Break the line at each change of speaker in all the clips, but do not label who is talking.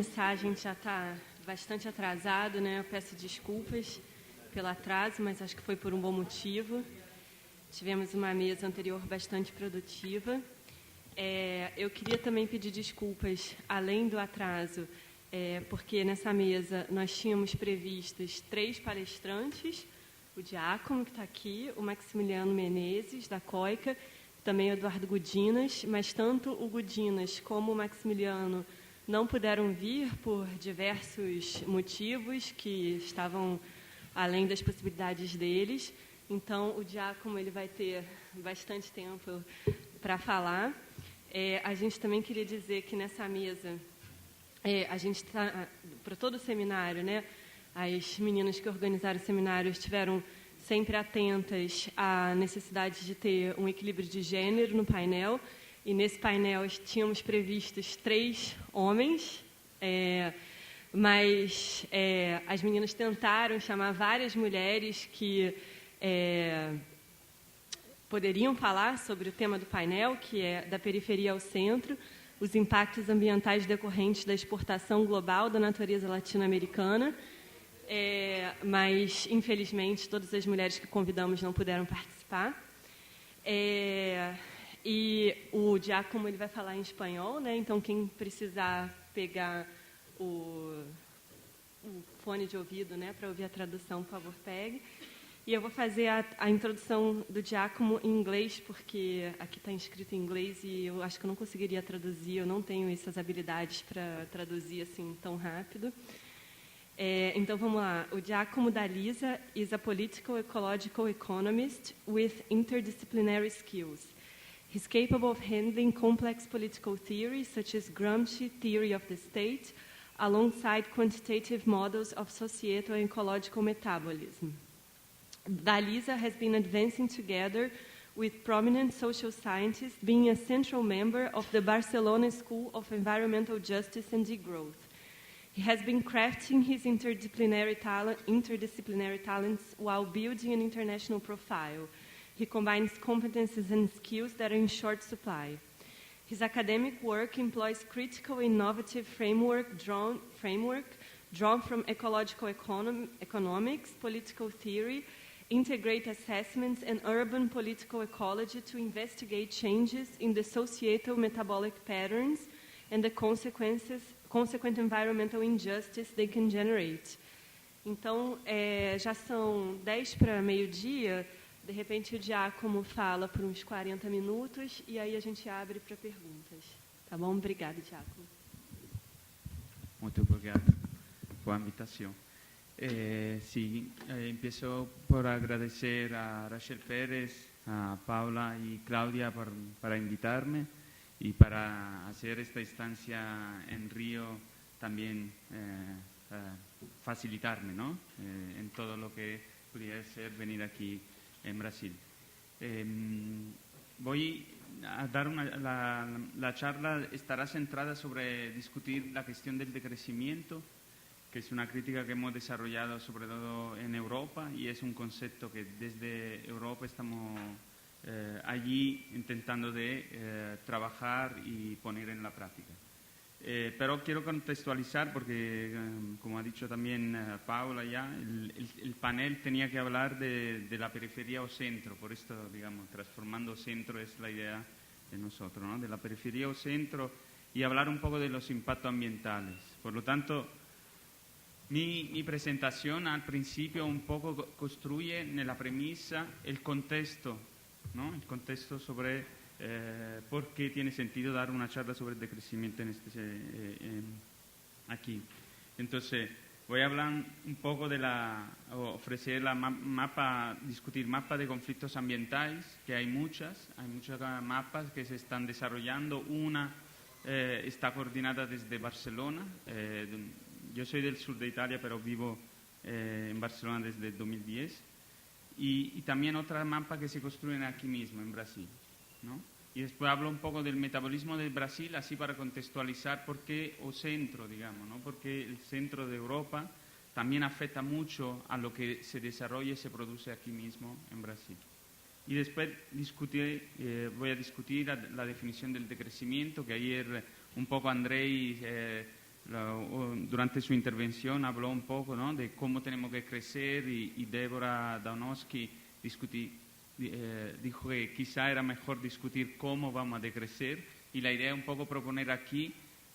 começar, a gente já está bastante atrasado, né? Eu peço desculpas pelo atraso, mas acho que foi por um bom motivo. Tivemos uma mesa anterior bastante produtiva. Eu queria também pedir desculpas, além do atraso, porque nessa mesa nós tínhamos previstos 3 palestrantes, o Diácono, que está aqui, o Maximiliano Menezes, da COICA, também o Eduardo Gudinas, mas tanto o Gudinas como o Maximiliano não puderam vir por diversos motivos que estavam além das possibilidades deles. Então, o Diácono ele vai ter bastante tempo para falar. A gente também queria dizer que nessa mesa, a gente está, para todo o seminário, né, as meninas que organizaram o seminário estiveram sempre atentas à necessidade de ter um equilíbrio de gênero no painel. E nesse painel tínhamos previstos 3 homens, mas as meninas tentaram chamar várias mulheres que poderiam falar sobre o tema do painel, que é da periferia ao centro, os impactos ambientais decorrentes da exportação global da natureza latino-americana. Mas, infelizmente, todas as mulheres que convidamos não puderam participar. E o Diácono ele vai falar em espanhol, né? Então, quem precisar pegar o fone de ouvido, né, para ouvir a tradução, por favor, pegue. E eu vou fazer a introdução do Diácono em inglês, porque aqui está escrito em inglês e eu acho que eu não conseguiria traduzir, eu não tenho essas habilidades para traduzir assim tão rápido. Então, vamos lá. O Giacomo D'Alisa is a political ecological economist with interdisciplinary skills. He's capable of handling complex political theories, such as Gramsci theory of the state, alongside quantitative models of societal and ecological metabolism. D'Alisa has been advancing together with prominent social scientists, being a central member of the Barcelona School of Environmental Justice and Degrowth. He has been crafting his interdisciplinary talents while building an international profile. He combines competencies and skills that are in short supply. His academic work employs critical, innovative framework drawn from ecological economics, political theory, integrate assessments, and urban political ecology to investigate changes in the societal metabolic patterns and the consequent environmental injustice they can generate. Então, já são 10 para meio-dia, de repente o Diácono fala por uns 40 minutos e aí a gente abre para perguntas. Tá bom? Obrigada, Diácono.
Muito obrigado por a invitação. Empiezo por agradecer a Rachel Pérez, a Paula y Claudia para invitarme y para hacer esta instancia en Río también facilitarme, ¿no? En todo lo que pudiera ser venir aquí en Brasil. Voy a dar la charla estará centrada sobre discutir la cuestión del decrecimiento, que es una crítica que hemos desarrollado sobre todo en Europa y es un concepto que desde Europa estamos allí intentando de trabajar y poner en la práctica. Pero quiero contextualizar porque, como ha dicho también Paula ya, el panel tenía que hablar de la periferia o centro, por esto, digamos, transformando centro es la idea de nosotros, ¿no? De la periferia o centro y hablar un poco de los impactos ambientales. Por lo tanto, mi presentación al principio un poco construye en la premisa el contexto, ¿no? El contexto sobre por qué tiene sentido dar una charla sobre el decrecimiento aquí. Entonces, voy a hablar un poco de ofrecer discutir mapas de conflictos ambientales, que hay muchos mapas que se están desarrollando. Una está coordinada desde Barcelona. Yo soy del sur de Italia, pero vivo en Barcelona desde 2010. Y también otras mapas que se construyen aquí mismo, en Brasil, ¿no? Y después hablo un poco del metabolismo del Brasil, así para contextualizar por qué o centro, digamos, ¿no? Porque el centro de Europa también afecta mucho a lo que se desarrolla y se produce aquí mismo en Brasil. Y después voy a discutir la definición del decrecimiento, que ayer un poco Andrei durante su intervención habló un poco, ¿no?, de cómo tenemos que crecer y Débora Daunowski dijo que quizá era mejor discutir cómo vamos a decrecer, y la idea es un poco proponer aquí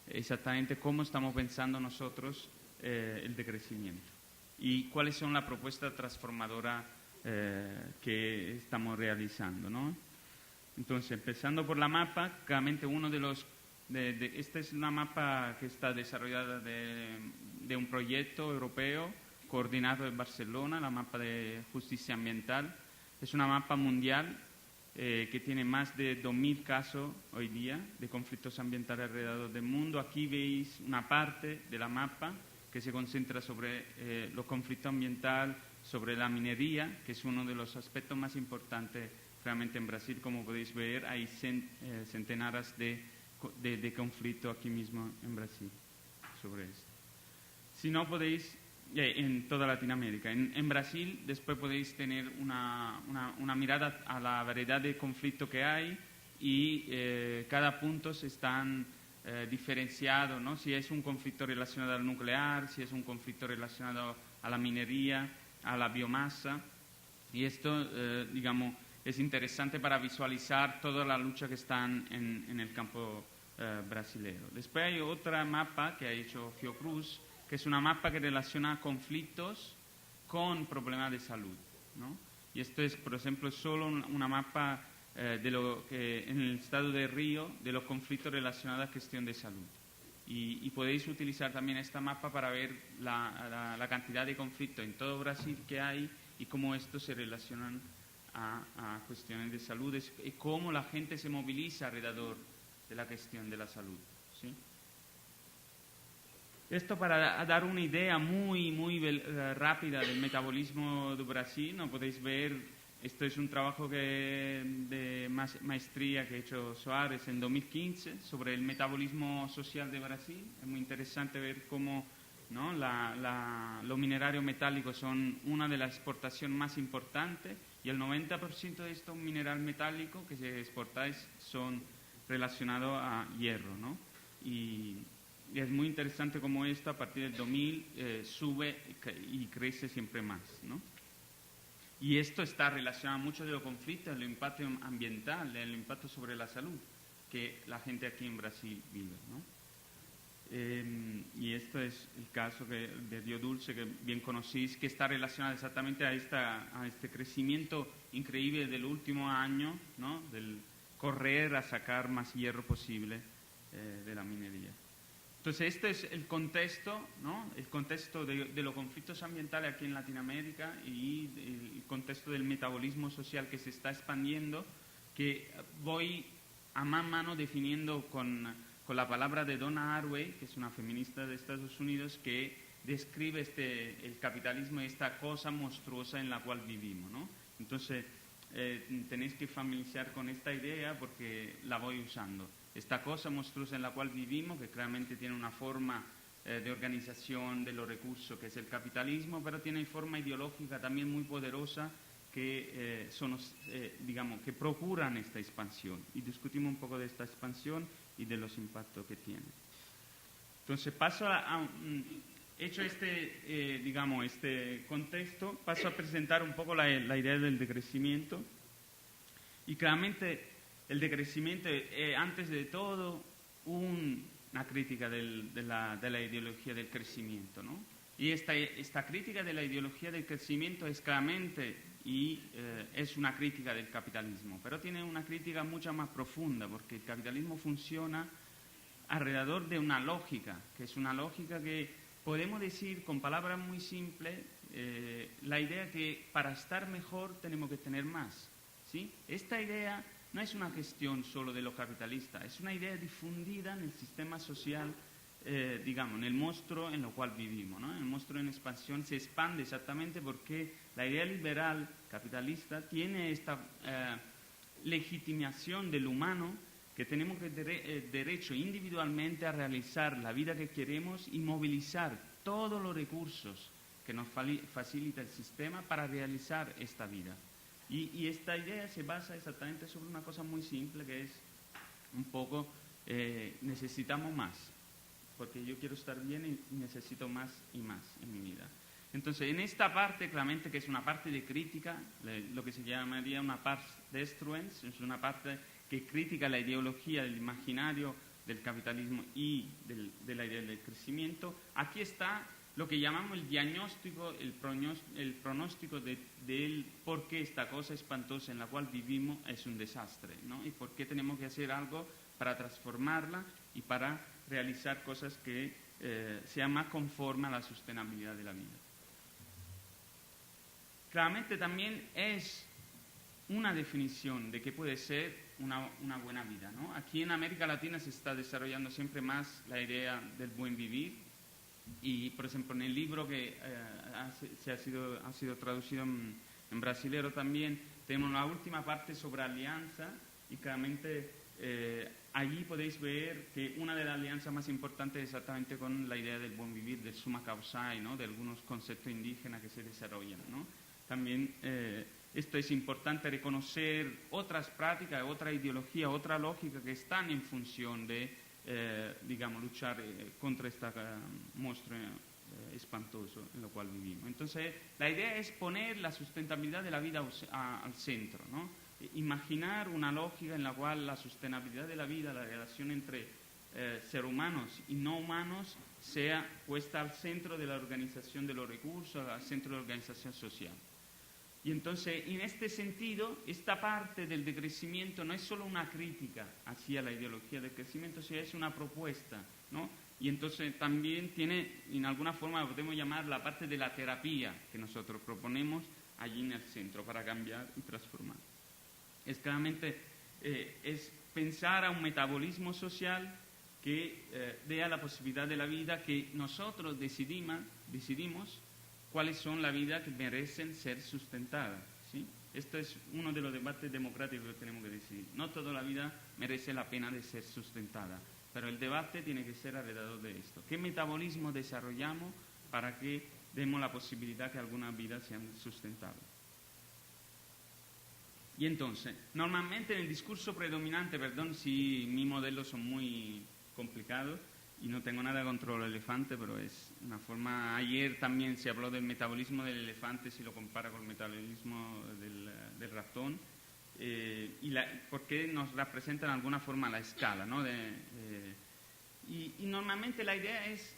exactamente cómo estamos pensando nosotros el decrecimiento y cuáles son las propuestas transformadoras que estamos realizando, ¿no? Entonces, empezando por la mapa, claramente uno de los... esta es una mapa que está desarrollada de un proyecto europeo coordinado en Barcelona, la mapa de justicia ambiental. Es una mapa mundial que tiene más de 2.000 casos hoy día de conflictos ambientales alrededor del mundo. Aquí veis una parte de la mapa que se concentra sobre los conflictos ambientales, sobre la minería, que es uno de los aspectos más importantes realmente en Brasil. Como podéis ver, hay centenares de conflictos aquí mismo en Brasil sobre esto. Si no podéis, en toda Latinoamérica. En Brasil después podéis tener una mirada a la variedad de conflictos que hay y cada punto están diferenciados, ¿no? Si es un conflicto relacionado al nuclear, si es un conflicto relacionado a la minería, a la biomasa. Y esto, digamos, es interesante para visualizar toda la lucha que están en el campo brasileño. Después hay otra mapa que ha hecho Fiocruz, que es una mapa que relaciona conflictos con problemas de salud, ¿no? Y esto es, por ejemplo, solo una mapa de lo que en el estado de Río, de los conflictos relacionados a cuestión de salud. Y podéis utilizar también esta mapa para ver la cantidad de conflictos en todo Brasil que hay y cómo estos se relacionan a cuestiones de salud y cómo la gente se moviliza alrededor de la cuestión de la salud, ¿sí? Esto para dar una idea muy rápida del metabolismo de Brasil, ¿no? Podéis ver, esto es un trabajo de maestría que ha hecho Soares en 2015 sobre el metabolismo social de Brasil. Es muy interesante ver cómo, ¿no?, los minerarios metálicos son una de las exportaciones más importantes y el 90% de estos minerales metálicos que se exportan son relacionados a hierro, ¿no? Y es muy interesante cómo esto a partir del 2000 sube y crece siempre más, ¿no? Y esto está relacionado a muchos de los conflictos, el impacto ambiental, el impacto sobre la salud que la gente aquí en Brasil vive, ¿no? Y esto es el caso de Río Dulce, que bien conocéis, que está relacionado exactamente a este crecimiento increíble del último año, ¿no?, del correr a sacar más hierro posible de la minería. Entonces, este es el contexto, ¿no?, el contexto de los conflictos ambientales aquí en Latinoamérica y el contexto del metabolismo social que se está expandiendo, que voy a mano definiendo con la palabra de Donna Haraway, que es una feminista de Estados Unidos, que describe el capitalismo y esta cosa monstruosa en la cual vivimos, ¿no? Entonces, tenéis que familiarizar con esta idea porque la voy usando. Esta cosa monstruosa en la cual vivimos, que claramente tiene una forma de organización de los recursos, que es el capitalismo, pero tiene forma ideológica también muy poderosa, que digamos, que procuran esta expansión. Y discutimos un poco de esta expansión y de los impactos que tiene. Entonces, hecho digamos, este contexto, paso a presentar un poco la idea del decrecimiento. Y claramente el decrecimiento es, antes de todo, una crítica de la ideología del crecimiento, ¿no? Y esta crítica de la ideología del crecimiento es claramente es una crítica del capitalismo, pero tiene una crítica mucho más profunda, porque el capitalismo funciona alrededor de una lógica, que es una lógica que podemos decir con palabras muy simples, la idea que para estar mejor tenemos que tener más, ¿sí? Esta idea no es una cuestión solo de los capitalistas, es una idea difundida en el sistema social, digamos, en el monstruo en el cual vivimos, ¿no? El monstruo en expansión se expande exactamente porque la idea liberal capitalista tiene esta legitimación del humano, que tenemos derecho individualmente a realizar la vida que queremos y movilizar todos los recursos que nos facilita el sistema para realizar esta vida. Y esta idea se basa exactamente sobre una cosa muy simple, que es un poco necesitamos más. porque yo quiero estar bien y necesito más y más en mi vida. Entonces, en esta parte, claramente, que es una parte de crítica, lo que se llamaría una pars destruens, es una parte que critica la ideología del imaginario del capitalismo y de la idea del crecimiento. Aquí está lo que llamamos el diagnóstico, el pronóstico del por qué esta cosa espantosa en la cual vivimos es un desastre, ¿no? Y por qué tenemos que hacer algo para transformarla y para realizar cosas que sean más conformes a la sostenibilidad de la vida. Claramente también es una definición de qué puede ser una buena vida, ¿no? Aquí en América Latina se está desarrollando siempre más la idea del buen vivir y, por ejemplo, en el libro que ha sido traducido en brasilero también, tenemos la última parte sobre alianza y claramente allí podéis ver que una de las alianzas más importantes es exactamente con la idea del buen vivir, del summa causae, ¿no? De algunos conceptos indígenas que se desarrollan, ¿no? También esto es importante reconocer otras prácticas, otra ideología, otra lógica que están en función de, digamos, luchar contra este monstruo espantoso en lo cual vivimos. Entonces, la idea es poner la sustentabilidad de la vida al centro, ¿no? Imaginar una lógica en la cual la sostenibilidad de la vida, la relación entre seres humanos y no humanos, sea puesta al centro de la organización de los recursos, al centro de la organización social. Y entonces, en este sentido, esta parte del decrecimiento no es solo una crítica hacia la ideología del crecimiento, sino es una propuesta, ¿no? Y entonces también tiene, en alguna forma, podemos llamar la parte de la terapia que nosotros proponemos allí en el centro para cambiar y transformar. Es claramente es pensar a un metabolismo social que dé la posibilidad de la vida que nosotros decidimos cuáles son las vidas que merecen ser sustentadas, ¿sí? Esto es uno de los debates democráticos que tenemos que decidir. No toda la vida merece la pena de ser sustentada, pero el debate tiene que ser alrededor de esto. ¿Qué metabolismo desarrollamos para que demos la posibilidad que algunas vidas sean sustentables? Y entonces, normalmente en el discurso predominante, perdón si mis modelos son muy complicados, y no tengo nada contra el elefante, pero es una forma... Ayer también se habló del metabolismo del elefante, si lo compara con el metabolismo del ratón, porque nos representa de alguna forma la escala, ¿no? Y normalmente la idea es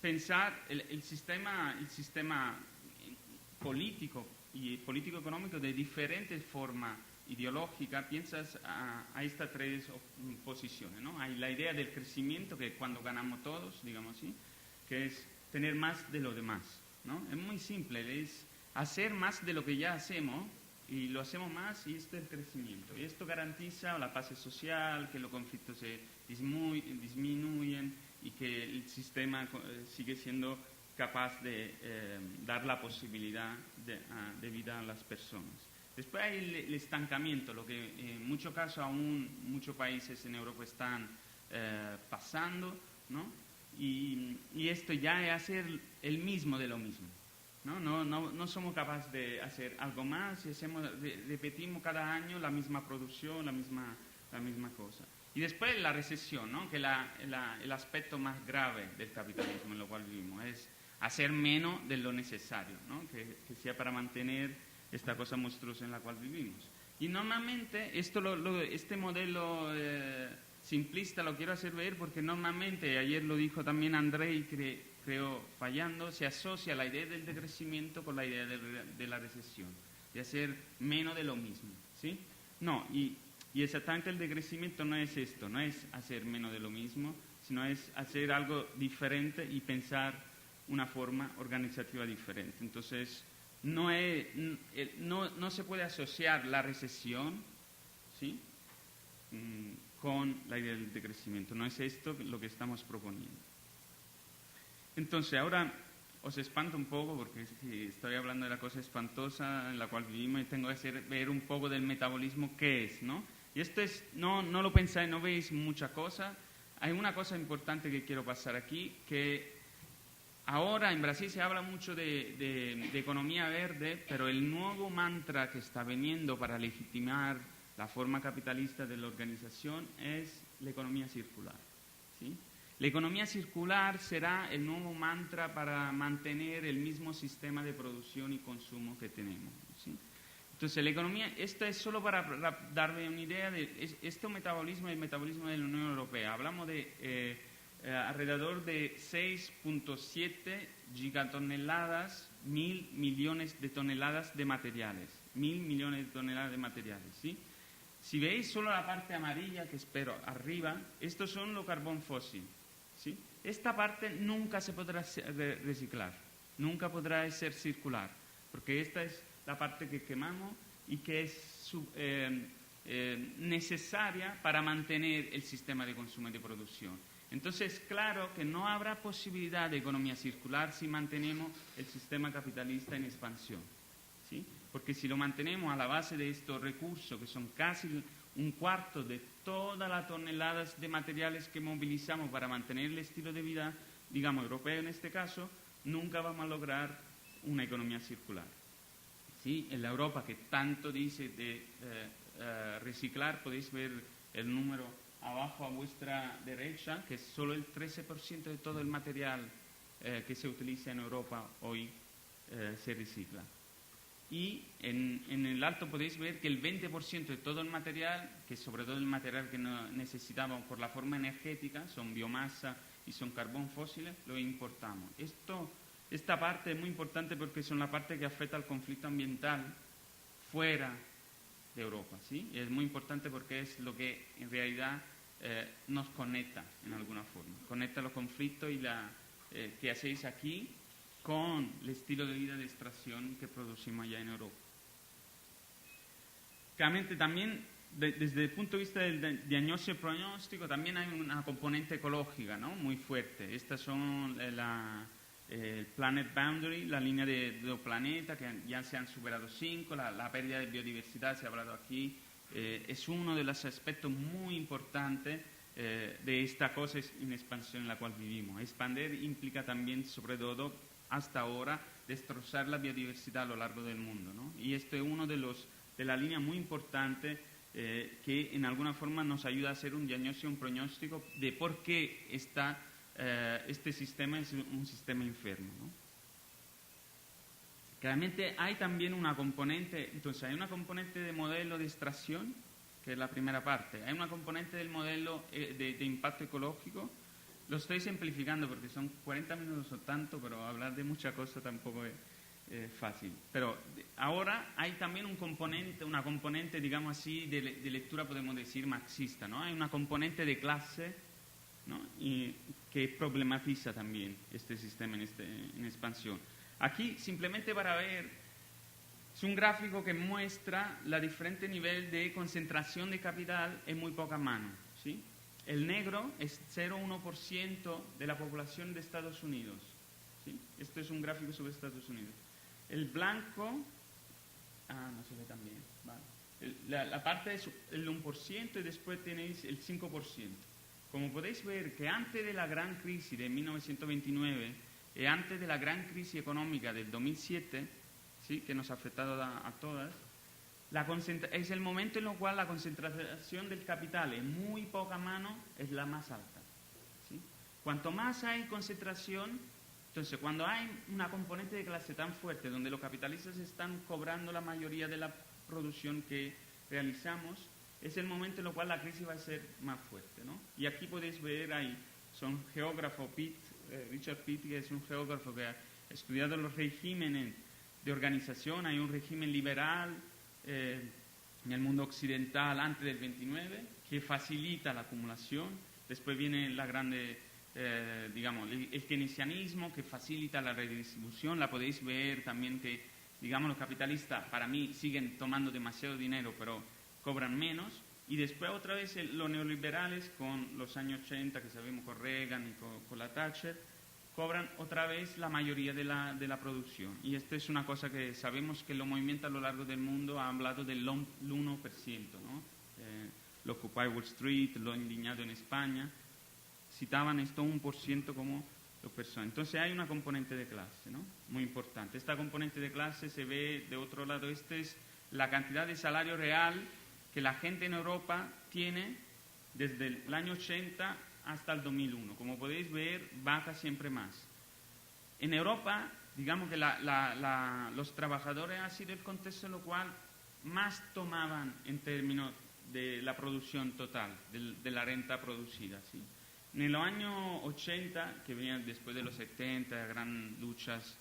pensar el sistema político y político-económico de diferentes formas ideológica, piensas a estas tres posiciones, ¿no? Hay la idea del crecimiento, que cuando ganamos todos, digamos así, que es tener más de lo demás, ¿no? Es muy simple, es hacer más de lo que ya hacemos y lo hacemos más y esto es el crecimiento. Y esto garantiza la paz social, que los conflictos se disminuyen y que el sistema sigue siendo capaz de dar la posibilidad de vida a las personas. Después hay el estancamiento, lo que en muchos casos aún muchos países en Europa están pasando, ¿no? Y esto ya es hacer el mismo de lo mismo, ¿no? No somos capaces de hacer algo más y repetimos cada año la misma producción, la misma cosa. Y después la recesión, ¿no? Que es el aspecto más grave del capitalismo en lo cual vivimos, es hacer menos de lo necesario, ¿no? Que sea para mantener esta cosa monstruosa en la cual vivimos. Y normalmente este modelo simplista lo quiero hacer ver porque normalmente, ayer lo dijo también André y creo fallando, se asocia la idea del decrecimiento con la idea de la recesión, de hacer menos de lo mismo, ¿sí? No, y exactamente el decrecimiento no es esto, no es hacer menos de lo mismo, sino es hacer algo diferente y pensar una forma organizativa diferente. Entonces, no se puede asociar la recesión, ¿sí? Con la idea del decrecimiento. No es esto lo que estamos proponiendo. Entonces, ahora os espanto un poco porque estoy hablando de la cosa espantosa en la cual vivimos y tengo que ver un poco del metabolismo qué es, ¿no? Y esto es, no lo pensáis, no veis mucha cosa. Hay una cosa importante que quiero pasar aquí, que ahora en Brasil se habla mucho de economía verde, pero el nuevo mantra que está viniendo para legitimar la forma capitalista de la organización es la economía circular, ¿sí? La economía circular será el nuevo mantra para mantener el mismo sistema de producción y consumo que tenemos, ¿sí? Entonces, la economía, esto es solo para darme una idea de este metabolismo, el metabolismo de la Unión Europea. Hablamos de alrededor de 6.7 gigatoneladas, 1.000 millones de toneladas de materiales. 1.000 millones de toneladas de materiales, ¿sí? Si veis solo la parte amarilla, que espero arriba, estos son los carbón fósil, ¿sí? Esta parte nunca se podrá reciclar, nunca podrá ser circular, porque esta es la parte que quemamos y que es necesaria para mantener el sistema de consumo y de producción. Entonces, claro que no habrá posibilidad de economía circular si mantenemos el sistema capitalista en expansión, ¿sí? Porque si lo mantenemos a la base de estos recursos, que son casi un cuarto de todas las toneladas de materiales que movilizamos para mantener el estilo de vida, digamos, europeo en este caso, nunca vamos a lograr una economía circular, ¿sí? En la Europa que tanto dice de reciclar, podéis ver el número abajo a vuestra derecha, que es solo el 13% de todo el material que se utiliza en Europa hoy se recicla. Y en el alto podéis ver que el 20% de todo el material, que sobre todo el material que necesitamos por la forma energética, son biomasa y son carbón fósiles, lo importamos. Esta parte es muy importante porque son la parte que afecta al conflicto ambiental fuera de Europa, ¿sí? Y es muy importante porque es lo que en realidad nos conecta en alguna forma. Conecta los conflictos y que hacéis aquí con el estilo de vida de extracción que producimos allá en Europa. Claramente también, desde el punto de vista del diagnóstico y pronóstico, también hay una componente ecológica, ¿no? Muy fuerte. Estas son el Planet Boundary, la línea de los planetas, que ya se han superado 5, la pérdida de biodiversidad, se ha hablado aquí, es uno de los aspectos muy importantes de esta cosa en expansión en la cual vivimos. Expandir implica también, sobre todo, hasta ahora, destrozar la biodiversidad a lo largo del mundo, ¿no? Y esto es uno de la línea muy importante que en alguna forma nos ayuda a hacer un diagnóstico, un pronóstico de por qué este sistema es un sistema enfermo, ¿no? Claramente hay también una componente, entonces hay una componente de modelo de extracción, que es la primera parte, hay una componente del modelo de impacto ecológico. Lo estoy simplificando porque son 40 minutos o tanto, pero hablar de mucha cosa tampoco es fácil. Pero ahora hay también una componente, digamos así, de lectura, podemos decir, marxista, ¿no? Hay una componente de clase, ¿no? Y que problematiza también este sistema en expansión. Aquí, simplemente para ver, es un gráfico que muestra la diferente nivel de concentración de capital en muy pocas manos, ¿sí? El negro es 0,1% de la población de Estados Unidos, ¿sí? Esto es un gráfico sobre Estados Unidos. El blanco, no se ve tan bien, vale. La parte es el 1% y después tenéis el 5%. Como podéis ver que antes de la gran crisis de 1929 y antes de la gran crisis económica del 2007, ¿sí? Que nos ha afectado a todas, es el momento en el cual la concentración del capital en muy poca mano es la más alta, ¿sí? Cuanto más hay concentración, entonces cuando hay una componente de clase tan fuerte donde los capitalistas están cobrando la mayoría de la producción que realizamos, es el momento en el cual la crisis va a ser más fuerte, ¿no? Y aquí podéis ver, son geógrafo Richard Pitt, que es un geógrafo que ha estudiado los regímenes de organización. Hay un régimen liberal en el mundo occidental antes del 29 que facilita la acumulación. Después viene la grande, digamos, el keynesianismo que facilita la redistribución. La podéis ver también que, digamos, los capitalistas para mí siguen tomando demasiado dinero pero cobran menos. Y después otra vez los neoliberales con los años 80, que sabemos con Reagan y con la Thatcher, cobran otra vez la mayoría de la producción. Y esto es una cosa que sabemos que los movimientos a lo largo del mundo han hablado del 1%, ¿no? Lo Occupy Wall Street, lo indignado en España, citaban esto 1% como los personas. Entonces hay una componente de clase, ¿no? Muy importante. Esta componente de clase se ve de otro lado. Esta es la cantidad de salario real que la gente en Europa tiene desde el año 80 hasta el 2001. Como podéis ver, baja siempre más. En Europa, digamos que los trabajadores ha sido el contexto en lo cual más tomaban en términos de la producción total, de la renta producida. ¿Sí? En los años 80, que venían después de los 70, grandes luchas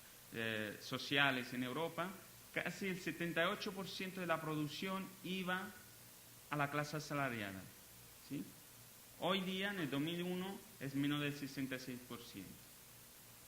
sociales en Europa, casi el 78% de la producción iba a la clase asalariada. ¿Sí? Hoy día, en el 2001, es menos del 66%.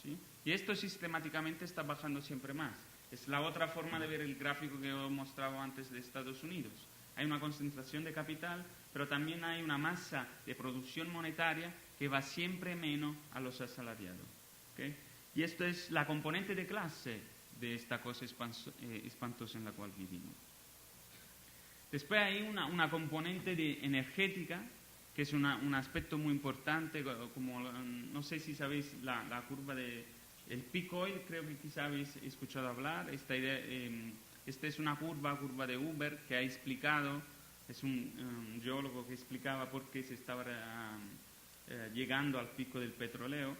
¿Sí? Y esto sistemáticamente está bajando siempre más. Es la otra forma de ver el gráfico que os mostraba antes de Estados Unidos. Hay una concentración de capital, pero también hay una masa de producción monetaria que va siempre menos a los asalariados. ¿Okay? Y esto es la componente de clase de esta cosa espantosa en la cual vivimos. Después hay una componente energética, que es un aspecto muy importante, como no sé si sabéis la curva del peak oil, creo que quizá habéis escuchado hablar. Esta es una curva de Uber que ha explicado, es un geólogo que explicaba por qué se estaba llegando al pico del petróleo.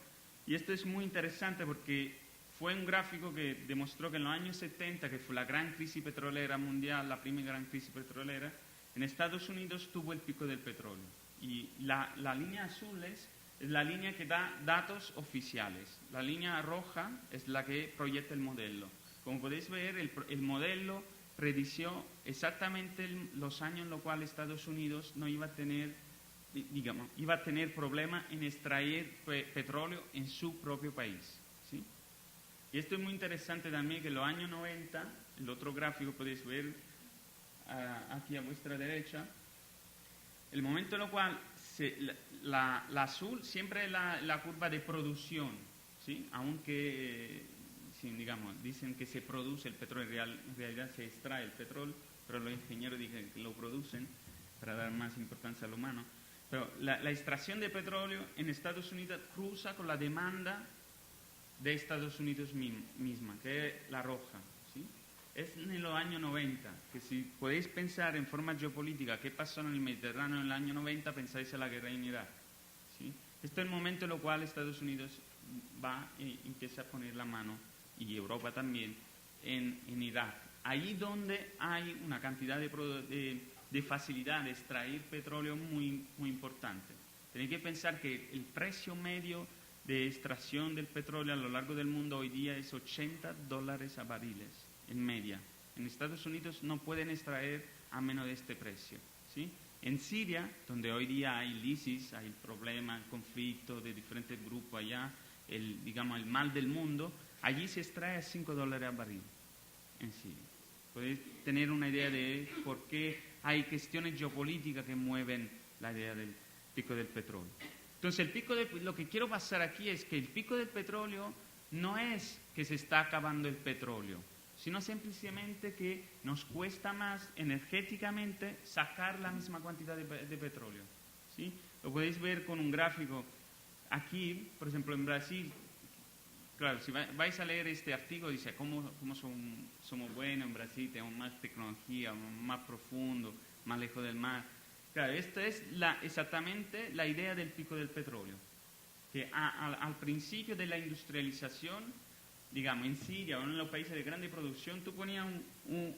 Y esto es muy interesante porque fue un gráfico que demostró que en los años 70, que fue la gran crisis petrolera mundial, la primera gran crisis petrolera, en Estados Unidos tuvo el pico del petróleo. Y la línea azul es la línea que da datos oficiales. La línea roja es la que proyecta el modelo. Como podéis ver, el modelo predició exactamente los años en los cuales Estados Unidos no iba a tener, digamos, iba a tener problemas en extraer petróleo en su propio país. ¿Sí? Y esto es muy interesante también, que en los años 90, el otro gráfico podéis ver aquí a vuestra derecha, el momento en el cual la azul siempre es la curva de producción, ¿sí? Aunque digamos, dicen que se produce el petróleo, en realidad se extrae el petróleo, pero los ingenieros dicen que lo producen para dar más importancia al humano. Pero la extracción de petróleo en Estados Unidos cruza con la demanda de Estados Unidos misma, que es la roja. ¿Sí? Es en los años 90, que si podéis pensar en forma geopolítica qué pasó en el Mediterráneo en el año 90, pensáis en la guerra en Irak. ¿Sí? Este es el momento en el cual Estados Unidos va y empieza a poner la mano, y Europa también, en Irak. Ahí donde hay una cantidad de facilidad de extraer petróleo muy, muy importante. Tenéis que pensar que el precio medio de extracción del petróleo a lo largo del mundo hoy día es $80 a barriles, en media. En Estados Unidos no pueden extraer a menos de este precio. ¿Sí? En Siria, donde hoy día hay ISIS, hay problema, el conflicto de diferentes grupos allá, digamos el mal del mundo, allí se extrae a $5 a barril en Siria. Podéis tener una idea de por qué hay cuestiones geopolíticas que mueven la idea del pico del petróleo. Entonces, lo que quiero pasar aquí es que el pico del petróleo no es que se está acabando el petróleo, sino simplemente que nos cuesta más energéticamente sacar la misma cantidad de petróleo. ¿Sí? Lo podéis ver con un gráfico. Aquí, por ejemplo, en Brasil, claro, si vais a leer este artículo, dice cómo somos buenos en Brasil, tenemos más tecnología, más profundo, más lejos del mar. Claro, esta es exactamente la idea del pico del petróleo, que al principio de la industrialización, digamos, en Siria o en los países de grande producción, tú ponías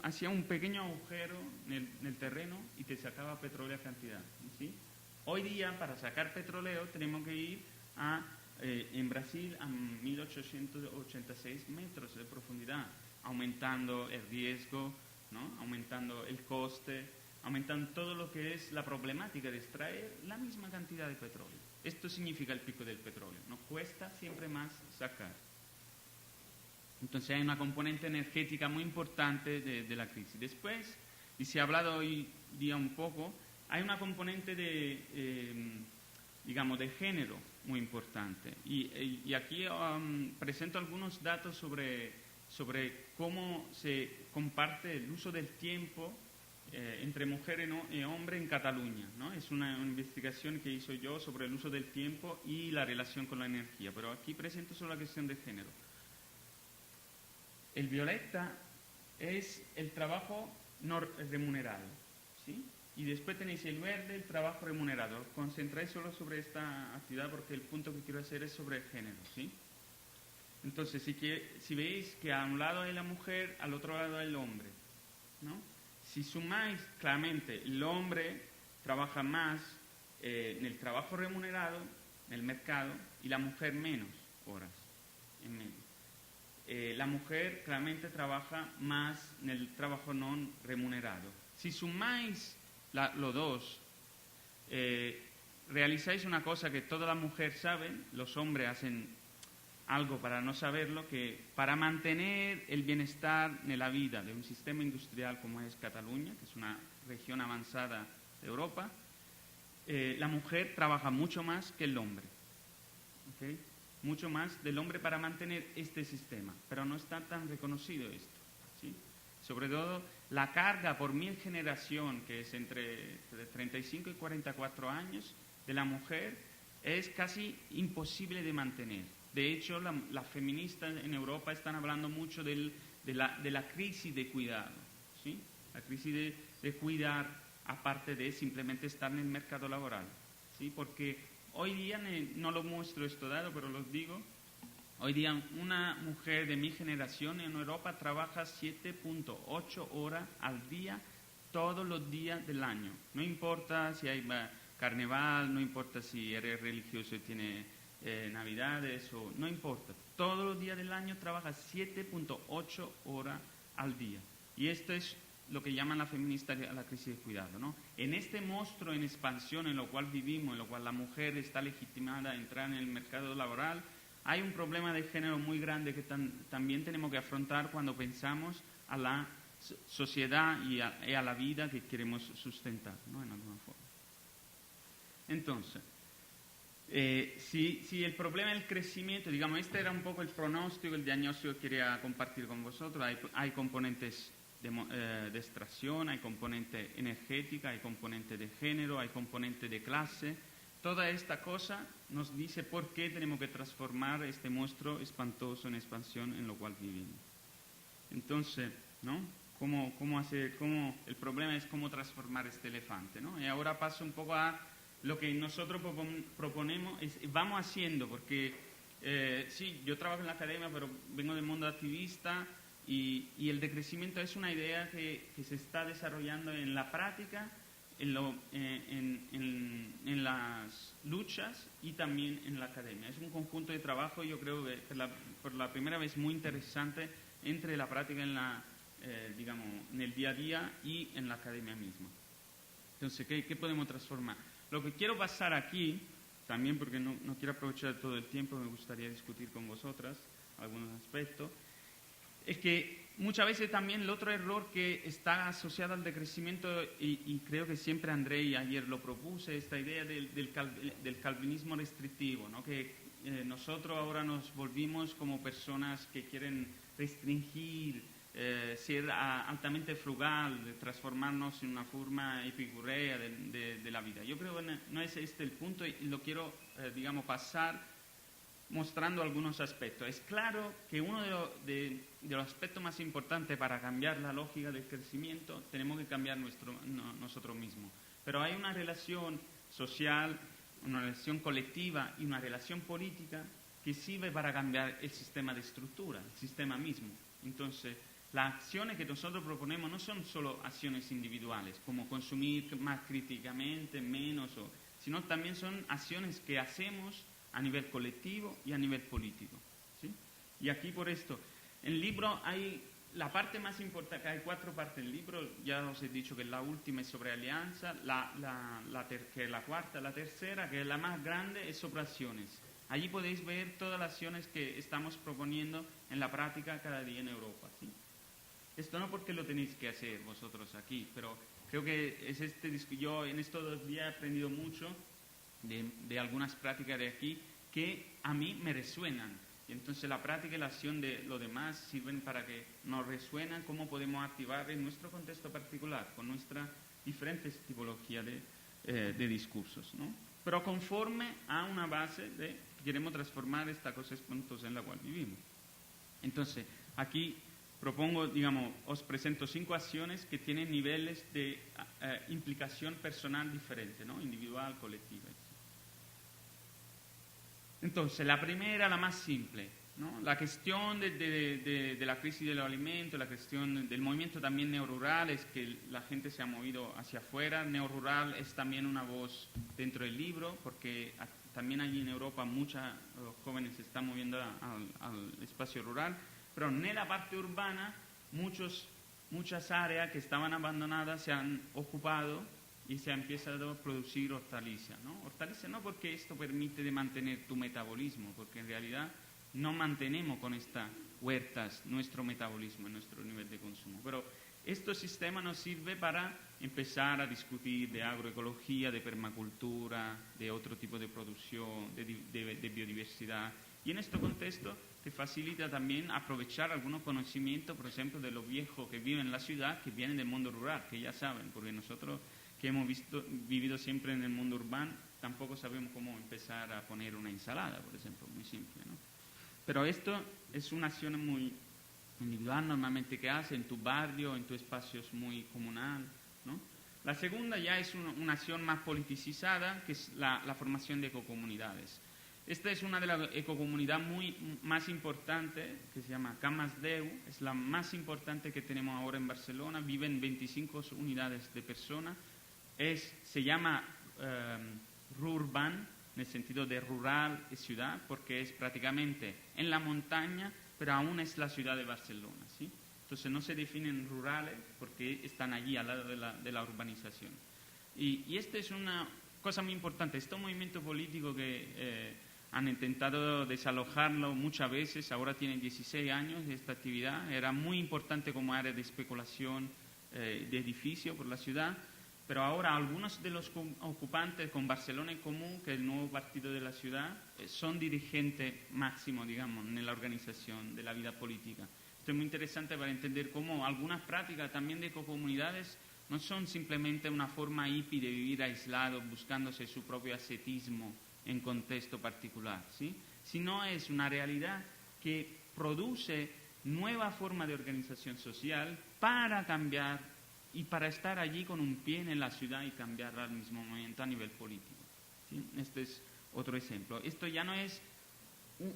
hacías un pequeño agujero en el terreno y te sacaba petróleo a cantidad. ¿Sí? Hoy día, para sacar petróleo, tenemos que ir en Brasil a 1886 metros de profundidad, aumentando el riesgo, ¿no? Aumentando el coste, aumentando todo lo que es la problemática de extraer la misma cantidad de petróleo. Esto significa el pico del petróleo. Nos cuesta siempre más sacar. Entonces hay una componente energética muy importante de la crisis. Después, y se ha hablado hoy día un poco, hay una componente digamos, de género muy importante. Y aquí presento algunos datos sobre cómo se comparte el uso del tiempo entre mujer y hombre en Cataluña, ¿no? Es una investigación que hizo yo sobre el uso del tiempo y la relación con la energía, pero aquí presento solo la cuestión de género. El violeta es el trabajo no remunerado, ¿sí? Y después tenéis el verde, el trabajo remunerado. Os concentráis solo sobre esta actividad porque el punto que quiero hacer es sobre el género, ¿sí? Entonces, si veis que a un lado hay la mujer, al otro lado hay el hombre, ¿no? Si sumáis, claramente, el hombre trabaja más en el trabajo remunerado, en el mercado, y la mujer menos horas en medio. La mujer claramente trabaja más en el trabajo no remunerado. Si sumáis los dos, realizáis una cosa que todas las mujeres saben, los hombres hacen algo para no saberlo, que para mantener el bienestar en la vida de un sistema industrial como es Cataluña, que es una región avanzada de Europa, la mujer trabaja mucho más que el hombre, ¿okay? Mucho más del hombre para mantener este sistema, pero no está tan reconocido esto, ¿sí? Sobre todo la carga por 1000 generación, que es entre 35 y 44 años, de la mujer es casi imposible de mantener. De hecho, las feministas en Europa están hablando mucho de la crisis de cuidado, ¿sí? La crisis de cuidar, aparte de simplemente estar en el mercado laboral, ¿sí? Porque hoy día, no lo muestro esto dado, pero lo digo, hoy día una mujer de mi generación en Europa trabaja 7.8 horas al día, todos los días del año. No importa si hay carnaval, no importa si eres religioso y tienes navidades, o no importa. Todos los días del año trabaja 7.8 horas al día. Y esto es lo que llaman la feminista la crisis de cuidado, ¿no? En este monstruo en expansión en lo cual vivimos, en lo cual la mujer está legitimada a entrar en el mercado laboral, hay un problema de género muy grande que también tenemos que afrontar cuando pensamos a la sociedad y a la vida que queremos sustentar, ¿no? En alguna forma. Entonces, si el problema es el crecimiento, digamos, este era un poco el pronóstico, el diagnóstico que quería compartir con vosotros. Hay componentes de extracción, hay componente energética, hay componente de género, hay componente de clase. Toda esta cosa nos dice por qué tenemos que transformar este monstruo espantoso en expansión en lo cual vivimos. Entonces, ¿no? El problema es cómo transformar este elefante, ¿no? Y ahora paso un poco a lo que nosotros proponemos, vamos haciendo, porque sí, yo trabajo en la academia, pero vengo del mundo activista y el decrecimiento es una idea que se está desarrollando en la práctica, en las luchas y también en la academia. Es un conjunto de trabajo, yo creo que por la primera vez muy interesante entre la práctica digamos, en el día a día y en la academia misma. Entonces, ¿qué podemos transformar? Lo que quiero pasar aquí, también porque no quiero aprovechar todo el tiempo, me gustaría discutir con vosotras algunos aspectos, es que muchas veces también el otro error que está asociado al decrecimiento, y creo que siempre André y ayer lo propuse, esta idea del calvinismo restrictivo, ¿no? Que nosotros ahora nos volvimos como personas que quieren restringir, ser altamente frugal, transformarnos en una forma epicurea de la vida. Yo creo que no es este el punto y lo quiero, digamos, pasar mostrando algunos aspectos. Es claro que uno de los aspectos más importantes para cambiar la lógica del crecimiento, tenemos que cambiar nosotros mismos. Pero hay una relación social, una relación colectiva y una relación política que sirve para cambiar el sistema de estructura, el sistema mismo. Entonces, las acciones que nosotros proponemos no son solo acciones individuales, como consumir más críticamente, menos, sino también son acciones que hacemos a nivel colectivo y a nivel político, ¿sí? Y aquí por esto, en el libro hay la parte más importante, hay 4 partes del libro, ya os he dicho que la última es sobre alianza, que es la cuarta, la tercera, que es la más grande, es sobre acciones. Allí podéis ver todas las acciones que estamos proponiendo en la práctica cada día en Europa, ¿sí? Esto no porque lo tenéis que hacer vosotros aquí, pero creo que yo en estos 2 días he aprendido mucho de algunas prácticas de aquí que a mí me resuenan. Y entonces la práctica y la acción de los demás sirven para que nos resuenan cómo podemos activar en nuestro contexto particular, con nuestras diferentes tipologías de discursos, ¿no? Pero conforme a una base de que queremos transformar esta cosa espantosa en la cual vivimos. Entonces, aquí propongo, digamos, os presento 5 acciones que tienen niveles de implicación personal diferentes, ¿no? Individual, colectiva. Entonces, la primera, la más simple, ¿no? La cuestión de la crisis de los alimentos, la cuestión del movimiento también neorural, es que la gente se ha movido hacia afuera. Neorural es también una voz dentro del libro, porque también allí en Europa muchos jóvenes se están moviendo al espacio rural, pero en la parte urbana muchas áreas que estaban abandonadas se han ocupado y se ha empezado a producir hortalizas, ¿no? Hortalizas no porque esto permite de mantener tu metabolismo, porque en realidad no mantenemos con estas huertas nuestro metabolismo, nuestro nivel de consumo. Pero este sistema nos sirve para empezar a discutir de agroecología, de permacultura, de otro tipo de producción, de biodiversidad. Y en este contexto te facilita también aprovechar algunos conocimientos, por ejemplo, de los viejos que viven en la ciudad, que vienen del mundo rural, que ya saben, porque nosotros que hemos vivido siempre en el mundo urbano, tampoco sabemos cómo empezar a poner una ensalada, por ejemplo, muy simple, ¿no? Pero esto es una acción muy individual normalmente que hace en tu barrio, en tu espacio muy comunal, ¿no? La segunda ya es una acción más politicizada, que es la formación de ecocomunidades. Esta es una de las ecocomunidades más importantes, que se llama Camas Deu, es la más importante que tenemos ahora en Barcelona, viven 25 unidades de personas, se llama Rurban, en el sentido de rural y ciudad, porque es prácticamente en la montaña, pero aún es la ciudad de Barcelona, ¿sí? Entonces no se definen rurales porque están allí al lado de la urbanización. Y esta es una cosa muy importante. Este movimiento político que han intentado desalojarlo muchas veces, ahora tienen 16 años de esta actividad, era muy importante como área de especulación de edificio por la ciudad, pero ahora algunos de los ocupantes con Barcelona en Común, que es el nuevo partido de la ciudad, son dirigentes máximos, digamos, en la organización de la vida política. Esto es muy interesante para entender cómo algunas prácticas también de ecocomunidades no son simplemente una forma hippie de vivir aislado, buscándose su propio ascetismo en contexto particular, ¿sí? Sino es una realidad que produce nueva forma de organización social para cambiar y para estar allí con un pie en la ciudad y cambiar al mismo momento a nivel político, ¿sí? Este es otro ejemplo. Esto ya no es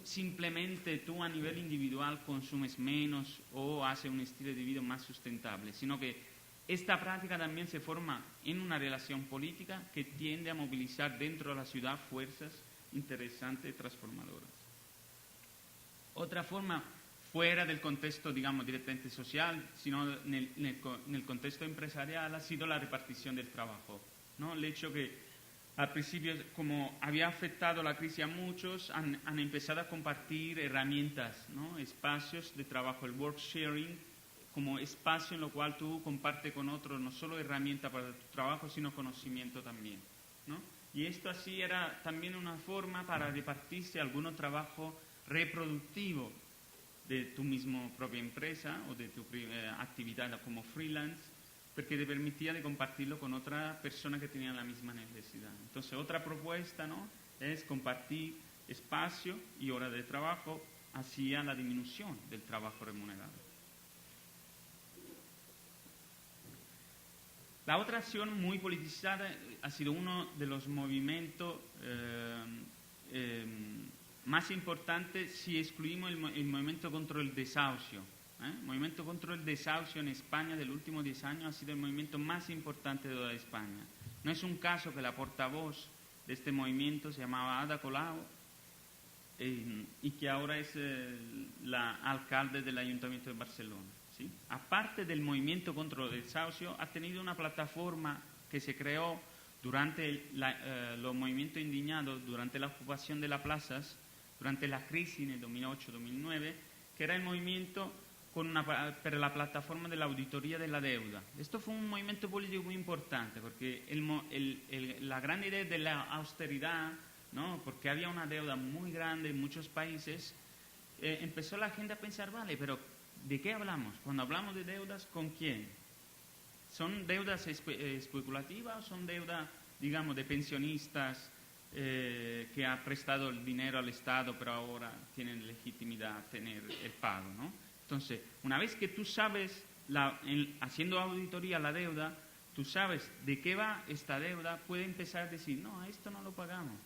simplemente tú a nivel individual consumes menos o haces un estilo de vida más sustentable, sino que esta práctica también se forma en una relación política que tiende a movilizar dentro de la ciudad fuerzas interesantes y transformadoras. Otra forma, fuera del contexto, digamos, directamente social, sino en el contexto empresarial, ha sido la repartición del trabajo, ¿no? El hecho que al principio, como había afectado la crisis a muchos, han empezado a compartir herramientas, ¿no? Espacios de trabajo, el work sharing, como espacio en lo cual tú compartes con otros no solo herramientas para tu trabajo, sino conocimiento también, ¿no? Y esto así era también una forma para repartirse algunos trabajos reproductivos de tu misma propia empresa o de tu actividad como freelance, porque te permitía de compartirlo con otra persona que tenía la misma necesidad. Entonces, otra propuesta, ¿no?, es compartir espacio y horas de trabajo hacia la disminución del trabajo remunerado. La otra acción muy politizada ha sido uno de los movimientos más importantes si excluimos el movimiento contra el desahucio. El movimiento contra el desahucio en España del último 10 años ha sido el movimiento más importante de toda España. No es un caso que la portavoz de este movimiento se llamaba Ada Colau y que ahora es la alcalde del Ayuntamiento de Barcelona, ¿sí? Aparte del movimiento contra el desahucio, ha tenido una plataforma que se creó durante los movimientos indignados, durante la ocupación de las plazas, durante la crisis en el 2008-2009, que era el movimiento per la plataforma de la auditoría de la deuda. Esto fue un movimiento político muy importante porque la gran idea de la austeridad, ¿no?, porque había una deuda muy grande en muchos países, empezó la gente a pensar, vale, pero ¿de qué hablamos? Cuando hablamos de deudas, ¿con quién? ¿Son deudas especulativas o son deudas, digamos, de pensionistas que han prestado el dinero al Estado pero ahora tienen legitimidad a tener el pago, ¿no? Entonces, una vez que tú sabes, haciendo auditoría a la deuda, tú sabes de qué va esta deuda, puedes empezar a decir, no, esto no lo pagamos,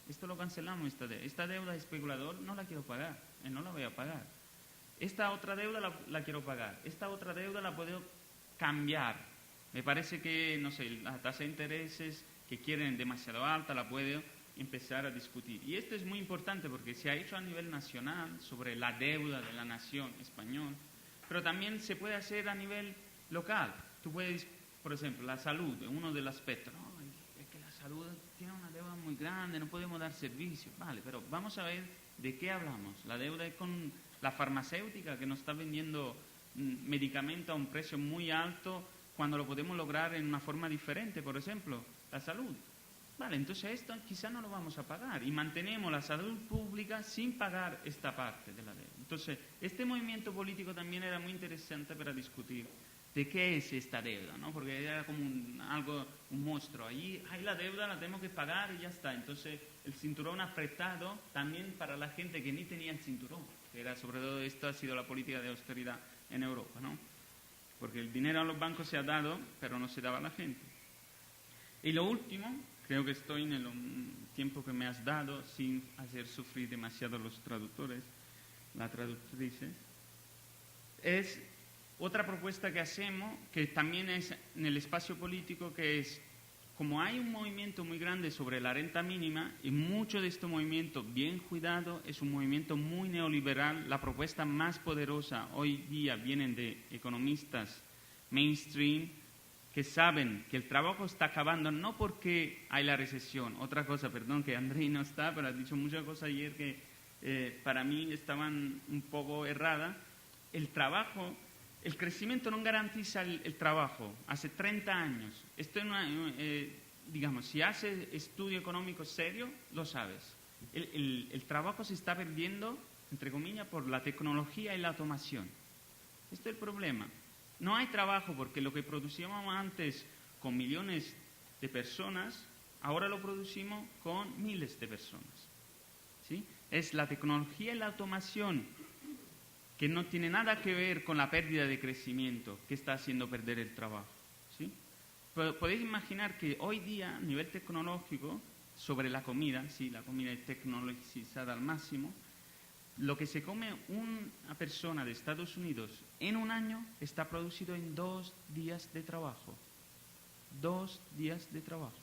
esto lo cancelamos, esta deuda de especulador no la quiero pagar, no la voy a pagar. Esta otra deuda la quiero pagar, esta otra deuda la puedo cambiar. Me parece que, no sé, la tasa de intereses que quieren demasiado alta la puedo empezar a discutir. Y esto es muy importante porque se ha hecho a nivel nacional sobre la deuda de la nación española, pero también se puede hacer a nivel local. Tú puedes, por ejemplo, la salud, uno de los aspectos, no, es que la salud tiene una deuda muy grande, no podemos dar servicios. Vale, pero vamos a ver de qué hablamos. La deuda es con la farmacéutica que nos está vendiendo medicamentos a un precio muy alto cuando lo podemos lograr en una forma diferente, por ejemplo, la salud. Vale, entonces esto quizá no lo vamos a pagar y mantenemos la salud pública sin pagar esta parte de la deuda. Entonces, este movimiento político también era muy interesante para discutir de qué es esta deuda, ¿no? Porque era como un monstruo. Ahí la deuda la tenemos que pagar y ya está. Entonces, el cinturón apretado también para la gente que ni tenía el cinturón. Que era, sobre todo, esto ha sido la política de austeridad en Europa, ¿no? Porque el dinero a los bancos se ha dado, pero no se daba a la gente. Y lo último, creo que estoy en el tiempo que me has dado sin hacer sufrir demasiado a los traductores, la traductriz, es otra propuesta que hacemos, que también es en el espacio político, que es, como hay un movimiento muy grande sobre la renta mínima, y mucho de este movimiento, bien cuidado, es un movimiento muy neoliberal, la propuesta más poderosa hoy día vienen de economistas mainstream, que saben que el trabajo está acabando no porque hay la recesión. Otra cosa, perdón, que Andrei no está, pero ha dicho muchas cosas ayer que para mí estaban un poco erradas. El trabajo, el crecimiento no garantiza el trabajo. Hace 30 años. Esto es digamos, si haces estudio económico serio, lo sabes. El trabajo se está perdiendo, entre comillas, por la tecnología y la automación. Este es el problema. No hay trabajo porque lo que producíamos antes con millones de personas, ahora lo producimos con miles de personas. ¿Sí? Es la tecnología y la automación que no tiene nada que ver con la pérdida de crecimiento que está haciendo perder el trabajo. ¿Sí? Podéis imaginar que hoy día, a nivel tecnológico, sobre la comida, sí, la comida es tecnologizada al máximo, lo que se come una persona de Estados Unidos en un año está producido en 2 días de trabajo. 2 días de trabajo.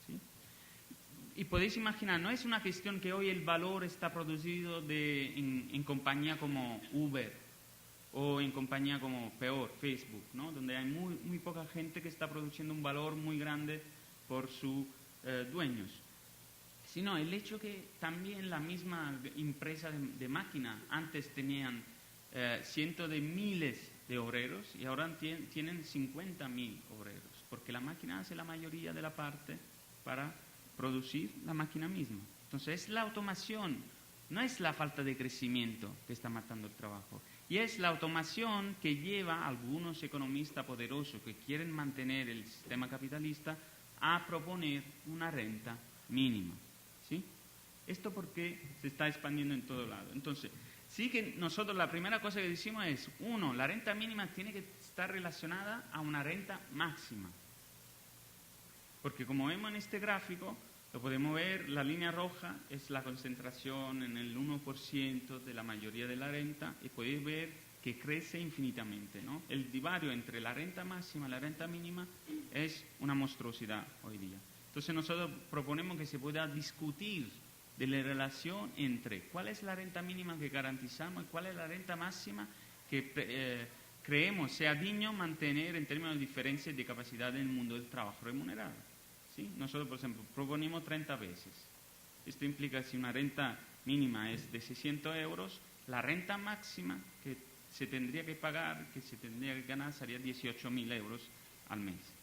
¿Sí? Y podéis imaginar, no es una cuestión que hoy el valor está producido en compañía como Uber o en compañía como, peor, Facebook, ¿no? Donde hay muy poca gente que está produciendo un valor muy grande por sus dueños. Sino el hecho que también la misma empresa de máquina antes tenían cientos de miles de obreros y ahora tienen 50.000 obreros, porque la máquina hace la mayoría de la parte para producir la máquina misma. Entonces es la automación, no es la falta de crecimiento que está matando el trabajo, y es la automación que lleva a algunos economistas poderosos que quieren mantener el sistema capitalista a proponer una renta mínima. ¿Sí? Esto porque se está expandiendo en todo lado. Entonces, sí que nosotros la primera cosa que decimos es, uno, la renta mínima tiene que estar relacionada a una renta máxima. Porque como vemos en este gráfico, lo podemos ver, la línea roja es la concentración en el 1% de la mayoría de la renta y podéis ver que crece infinitamente, ¿no? El divario entre la renta máxima y la renta mínima es una monstruosidad hoy día. Entonces nosotros proponemos que se pueda discutir de la relación entre cuál es la renta mínima que garantizamos y cuál es la renta máxima que creemos sea digno mantener en términos de diferencias de capacidad en el mundo del trabajo remunerado. ¿Sí? Nosotros, por ejemplo, proponemos 30 veces. Esto implica que si una renta mínima es de 600 euros, la renta máxima que se tendría que pagar, que se tendría que ganar, sería 18.000 euros al mes.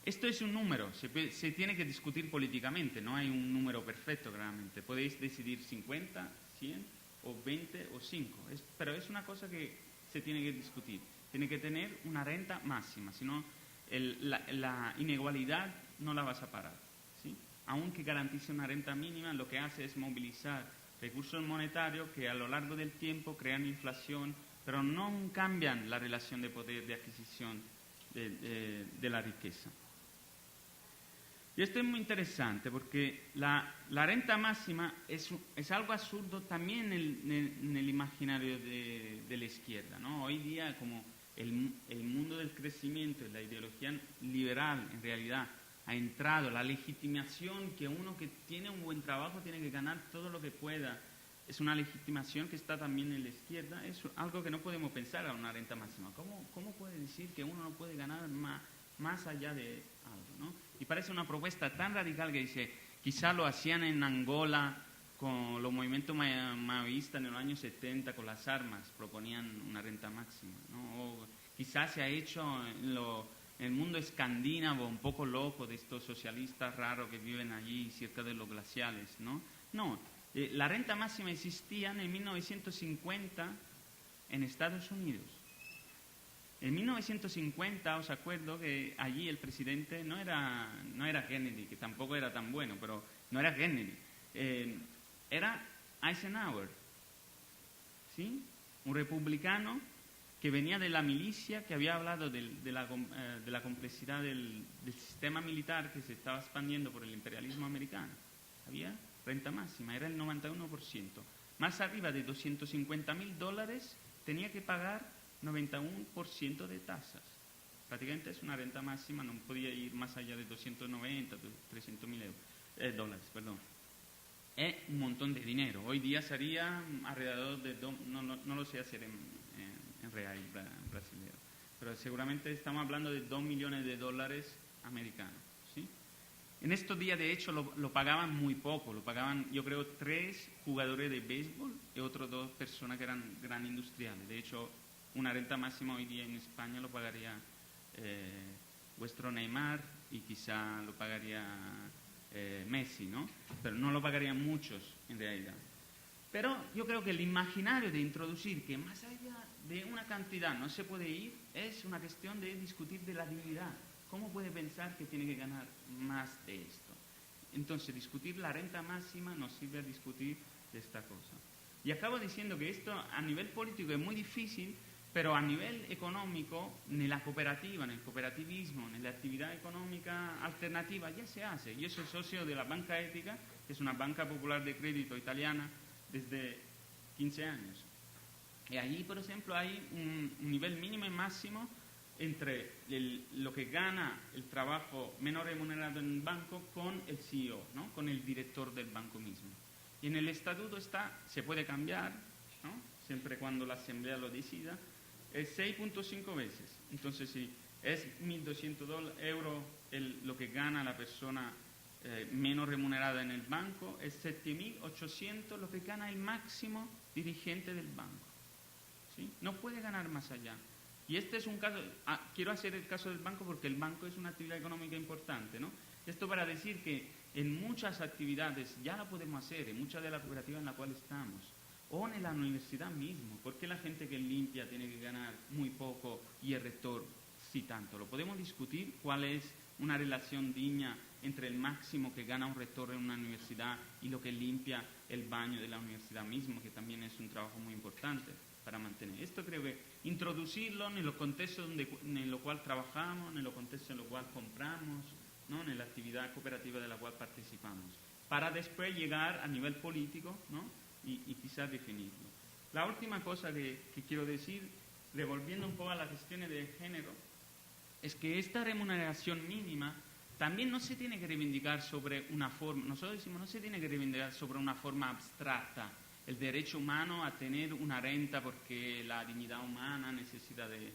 Esto es un número, se tiene que discutir políticamente, no hay un número perfecto claramente. Podéis decidir 50, 100 o 20 o 5, pero es una cosa que se tiene que discutir. Tiene que tener una renta máxima, si no la inigualdad no la vas a parar. ¿Sí? Aunque garantice una renta mínima, lo que hace es movilizar recursos monetarios que a lo largo del tiempo crean inflación, pero no cambian la relación de poder de adquisición de la riqueza. Y esto es muy interesante porque la renta máxima es algo absurdo también en el imaginario de la izquierda, ¿no? Hoy día, como el mundo del crecimiento y la ideología liberal en realidad ha entrado, la legitimación que uno que tiene un buen trabajo tiene que ganar todo lo que pueda, es una legitimación que está también en la izquierda, es algo que no podemos pensar a una renta máxima. ¿Cómo puede decir que uno no puede ganar más allá de algo, ¿no? Y parece una propuesta tan radical que dice, quizá lo hacían en Angola con los movimientos maoístas en los años 70 con las armas, proponían una renta máxima, ¿no? O quizás se ha hecho en el mundo escandinavo, un poco loco, de estos socialistas raros que viven allí cerca de los glaciales, ¿no? No, la renta máxima existía en 1950 en Estados Unidos. En 1950 os acuerdo que allí el presidente no era Kennedy, que tampoco era tan bueno, pero no era Kennedy, era Eisenhower, ¿sí? Un republicano que venía de la milicia, que había hablado de la complejidad del sistema militar que se estaba expandiendo por el imperialismo americano. Había renta máxima, era el 91%. Más arriba de $250,000 tenía que pagar 91% de tasas. Prácticamente es una renta máxima, no podía ir más allá de 290, 300,000 dólares. Perdón. Es un montón de dinero. Hoy día sería alrededor de, no lo sé hacer en real brasileño, pero seguramente estamos hablando de 2 millones de dólares americanos, ¿sí? En estos días, de hecho, lo pagaban muy poco, lo pagaban, yo creo, 3 jugadores de béisbol y otros 2 personas que eran gran industriales. De hecho, una renta máxima hoy día en España lo pagaría vuestro Neymar y quizá lo pagaría Messi, ¿no? Pero no lo pagarían muchos en realidad. Pero yo creo que el imaginario de introducir que más allá de una cantidad no se puede ir es una cuestión de discutir de la dignidad. ¿Cómo puede pensar que tiene que ganar más de esto? Entonces, discutir la renta máxima nos sirve a discutir de esta cosa. Y acabo diciendo que esto a nivel político es muy difícil, pero a nivel económico, en la cooperativa, en el cooperativismo, en la actividad económica alternativa, ya se hace. Yo soy socio de la Banca Ética, que es una banca popular de crédito italiana, desde 15 años. Y allí, por ejemplo, hay un nivel mínimo y máximo entre lo que gana el trabajo menos remunerado en el banco con el CEO, ¿no? Con el director del banco mismo. Y en el estatuto se puede cambiar, ¿no? Siempre cuando la asamblea lo decida, es 6.5 veces. Entonces, si es 1.200 euros lo que gana la persona menos remunerada en el banco, es 7.800 lo que gana el máximo dirigente del banco, ¿sí? No puede ganar más allá. Y este es un caso, quiero hacer el caso del banco porque el banco es una actividad económica importante, ¿no? Esto para decir que en muchas actividades ya lo podemos hacer, en muchas de las cooperativas en las cuales estamos, o en la universidad mismo. ¿Por qué la gente que limpia tiene que ganar muy poco y el rector sí tanto? Lo podemos discutir, cuál es una relación digna entre el máximo que gana un rector en una universidad y lo que limpia el baño de la universidad mismo, que también es un trabajo muy importante para mantener. Esto creo que introducirlo en los contextos en los cuales trabajamos, en los contextos en los cuales compramos, ¿no? En la actividad cooperativa de la cual participamos, para después llegar a nivel político, ¿no? Y quizás definirlo. La última cosa que quiero decir, devolviendo un poco a las cuestiones de género, es que esta remuneración mínima también no se tiene que reivindicar sobre una forma, nosotros decimos, no se tiene que reivindicar sobre una forma abstracta, el derecho humano a tener una renta porque la dignidad humana necesita de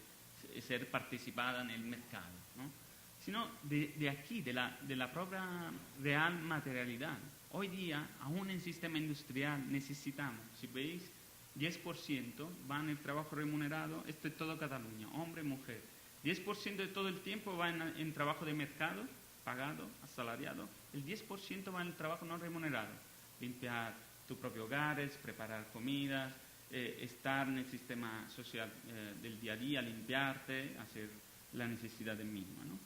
ser participada en el mercado, ¿no? Sino de aquí, de la propia real materialidad. Hoy día, aún en el sistema industrial, necesitamos, si veis, 10% va en el trabajo remunerado, esto es todo Cataluña, hombre, mujer. 10% de todo el tiempo va en trabajo de mercado, pagado, asalariado. El 10% va en el trabajo no remunerado. Limpiar tu propio hogar, preparar comidas, estar en el sistema social del día a día, limpiarte, hacer la necesidad del mismo, ¿no?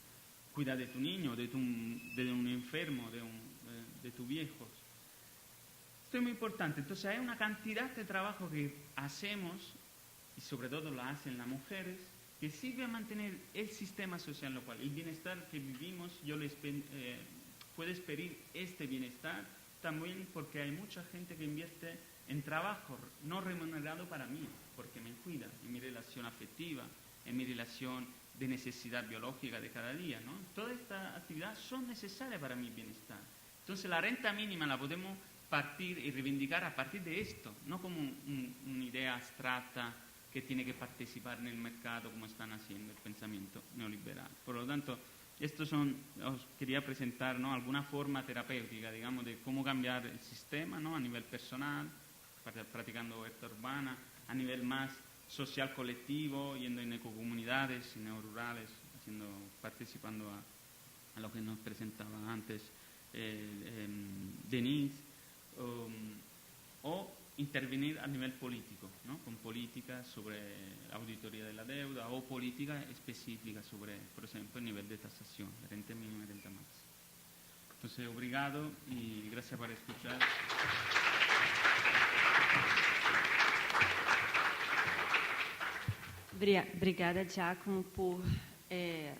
Cuidar de tu niño, de un enfermo, de tus viejos. Esto es muy importante. Entonces hay una cantidad de trabajo que hacemos, y sobre todo lo hacen las mujeres, que sirve a mantener el sistema social local, el bienestar que vivimos. Puedes pedir este bienestar también porque hay mucha gente que invierte en trabajo no remunerado para mí, porque me cuida en mi relación afectiva, en mi relación de necesidad biológica de cada día, ¿no? Todas estas actividades son necesarias para mi bienestar. Entonces la renta mínima la podemos partir y reivindicar a partir de esto, no como una idea abstracta que tiene que participar en el mercado como están haciendo el pensamiento neoliberal. Por lo tanto, os quería presentar, ¿no?, alguna forma terapéutica, digamos, de cómo cambiar el sistema, ¿no?, a nivel personal, practicando huerta urbana, a nivel más social colectivo, yendo en ecocomunidades, en neorurales, participando a lo que nos presentaba antes Denise, o intervenir a nivel político, ¿no?, con políticas sobre auditoría de la deuda o políticas específicas sobre, por ejemplo, el nivel de tasación, la renta mínima y renta máxima. Entonces, obrigado y gracias por escuchar.
Obrigada, Giacomo, por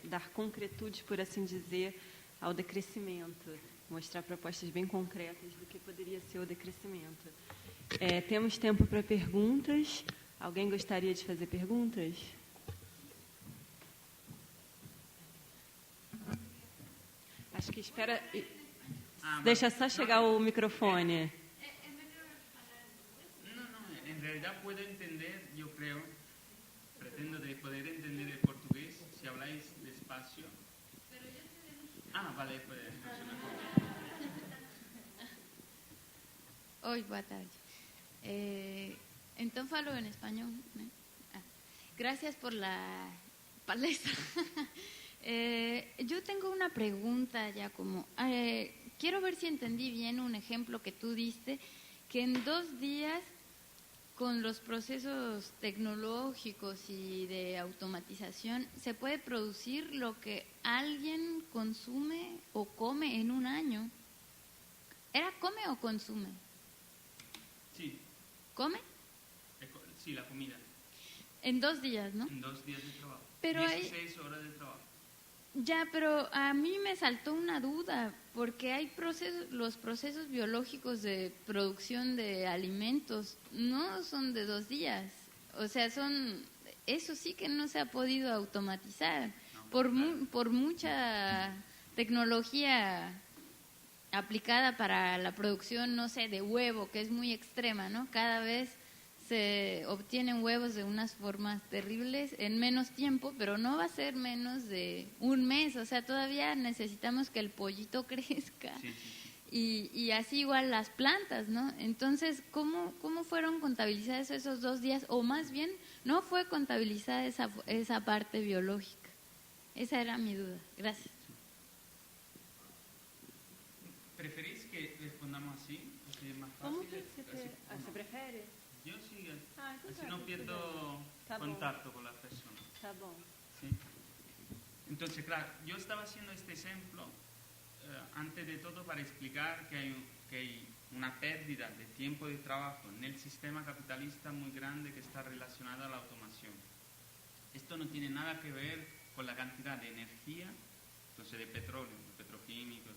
dar concretude, por assim dizer, ao decrescimento, mostrar propostas bem concretas do que poderia ser o decrescimento. Temos tempo para perguntas. Alguém gostaria de fazer perguntas? Acho que espera... Deixa só chegar o microfone.
No, en realidad puedo entender, yo creo, pretendo de poder entender el portugués si habláis despacio. Vale, puede funcionar.
Oi, boa tarde. Então falo en español, ¿no? Gracias por la palestra. Yo tengo una pregunta, Giacomo. Quiero ver si entendí bien un ejemplo que tú diste, que en 2 días, con los procesos tecnológicos y de automatización, se puede producir lo que alguien consume o come en un año. ¿Era come o consume?
Sí.
¿Come?
Sí, la comida.
En 2 días, ¿no?
En 2 días de trabajo.
Pero
16 horas de trabajo.
Ya, pero a mí me saltó una duda, porque hay los procesos biológicos de producción de alimentos no son de 2 días. O sea, eso sí que no se ha podido automatizar. No, por mucha tecnología aplicada para la producción, no sé, de huevo, que es muy extrema, ¿no? Cada vez se obtienen huevos de unas formas terribles en menos tiempo, pero no va a ser menos de 1 mes, o sea, todavía necesitamos que el pollito crezca. Sí. Y así igual las plantas, ¿no? Entonces, ¿cómo fueron contabilizadas esos 2 días? O más bien, ¿no fue contabilizada esa parte biológica? Esa era mi duda. Gracias.
¿Preferís que respondamos así? Así es más fácil.
¿Cómo que se prefiere?
Yo sí, así no pierdo contacto con las personas.
Está bom.
¿Sí? Entonces, claro, yo estaba haciendo este ejemplo antes de todo para explicar que hay una pérdida de tiempo de trabajo en el sistema capitalista muy grande que está relacionada a la automación. Esto no tiene nada que ver con la cantidad de energía, entonces de petróleo, de petroquímicos,